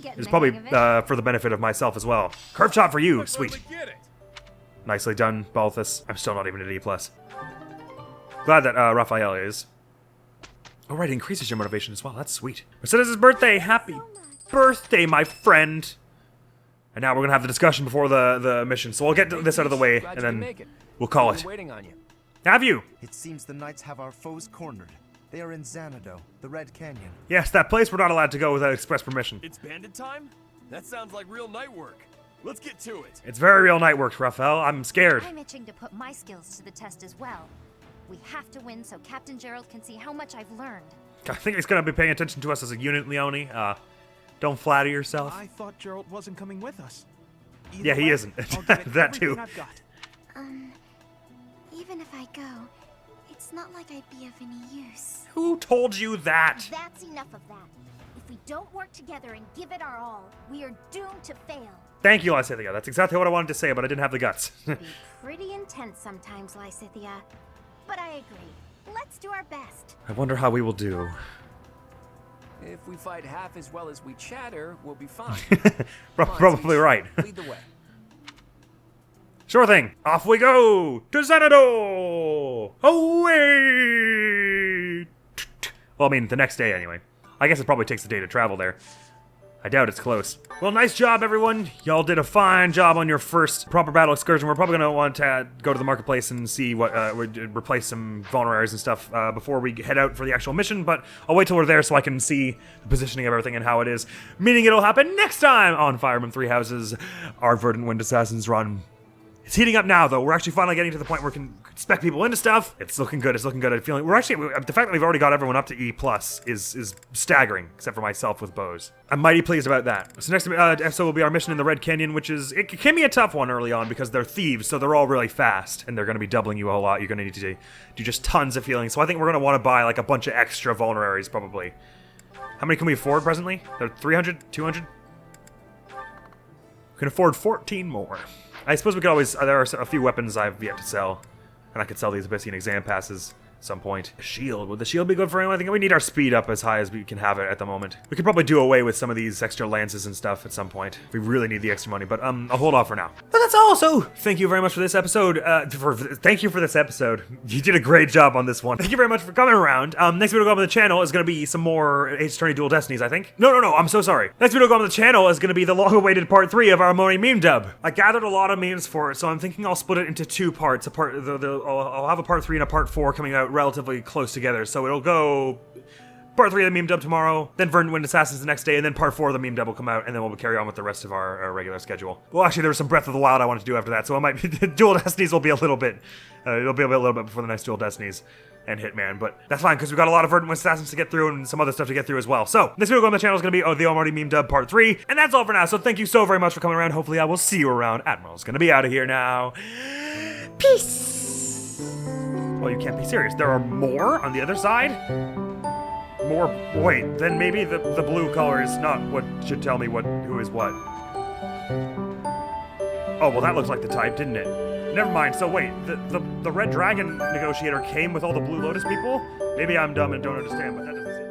D: It's probably for the benefit of myself as well. Curve shot for you, sweet. Nicely done, Balthus. I'm still not even at E+. Glad that Raphael is. Oh right, it increases your motivation as well. That's sweet. So this is his birthday. Happy birthday, my friend. And now we're gonna have the discussion before the mission. So we'll get this out of the way, and then we'll call it.
L: Waiting on you.
D: Have you?
L: It seems the knights have our foes cornered. They are in Xanadu, the Red Canyon.
D: Yes, that place we're not allowed to go without express permission.
J: It's bandit time? That sounds like real night work. Let's get to it.
D: It's very real night work, Raphael. I'm scared.
A: I'm itching to put my skills to the test as well. We have to win so Captain Gerald can see how much I've learned.
D: I think he's going to be paying attention to us as a unit, Leone. Don't flatter yourself.
M: I thought Gerald wasn't coming with us.
D: Yeah, he isn't. That too.
A: Even if I go, it's not like I'd be of any use.
D: Who told you that?
A: That's enough of that. If we don't work together and give it our all, we are doomed to fail.
D: Thank you, Lysithea. That's exactly what I wanted to say, but I didn't have the guts.
A: Be pretty intense sometimes, Lysithea. But I agree. Let's do our best.
D: I wonder how we will do.
J: If we fight half as well as we chatter, we'll be fine.
D: Probably right.
J: Lead the way.
D: Sure thing. Off we go to Xanadu. Away. Well, I mean, the next day anyway. I guess it probably takes a day to travel there. I doubt it's close. Well, nice job, everyone. Y'all did a fine job on your first proper battle excursion. We're probably going to want to go to the marketplace and see what, replace some vulneraries and stuff before we head out for the actual mission, but I'll wait till we're there so I can see the positioning of everything and how it is. Meaning it'll happen next time on Fire Emblem Three Houses, our Verdant Wind Assassins run. It's heating up now, though. We're actually finally getting to the point where we can spec people into stuff. It's looking good. It's looking good. I'm feeling. We're actually. The fact that we've already got everyone up to E+ is staggering, except for myself with bows. I'm mighty pleased about that. So next episode will be our mission in the Red Canyon, which is it can be a tough one early on because they're thieves, so they're all really fast, and they're going to be doubling you a whole lot. You're going to need to do just tons of healing. So I think we're going to want to buy like a bunch of extra vulneraries probably. How many can we afford presently? They're 300, 200. We can afford 14 more. I suppose we could always... there are a few weapons I've yet to sell. And I could sell these Abyssinian exam passes at some point. A shield. Would the shield be good for anyone? I think we need our speed up as high as we can have it at the moment. We could probably do away with some of these extra lances and stuff at some point. If we really need the extra money. But I'll hold off for now. But that's all. So thank you very much for this episode. Thank you for this episode. You did a great job on this one. Thank you very much for coming around. Next video to go on the channel is going to be some more Ace Attorney Dual Destinies, I think. No. I'm so sorry. Next video to go on the channel is going to be the long-awaited part 3 of our Moni meme dub. I gathered a lot of memes for it, so I'm thinking I'll split it into 2 parts. I'll have a part 3 and a part 4 coming out relatively close together. So it'll go Part 3 of the meme dub tomorrow, then Verdant Wind Assassins the next day, and then part 4 of the meme dub will come out, and then we'll carry on with the rest of our regular schedule. Well, actually, there was some Breath of the Wild I wanted to do after that, so it might be Dual Destinies will be a little bit, it'll be a little bit before the next Dual Destinies and Hitman, but that's fine, because we've got a lot of Verdant Wind Assassins to get through and some other stuff to get through as well. So, this video on the channel is going to be the Almighty Meme Dub Part 3, and that's all for now, so thank you so very much for coming around. Hopefully I will see you around. Admiral's going to be out of here now. Peace! Oh, you can't be serious. There are more on the other side? More, wait, then maybe the blue color is not what should tell me who is what. Oh, well that looks like the type, didn't it? Never mind, so wait, the Red Dragon negotiator came with all the Blue Lotus people? Maybe I'm dumb and don't understand, but that doesn't seem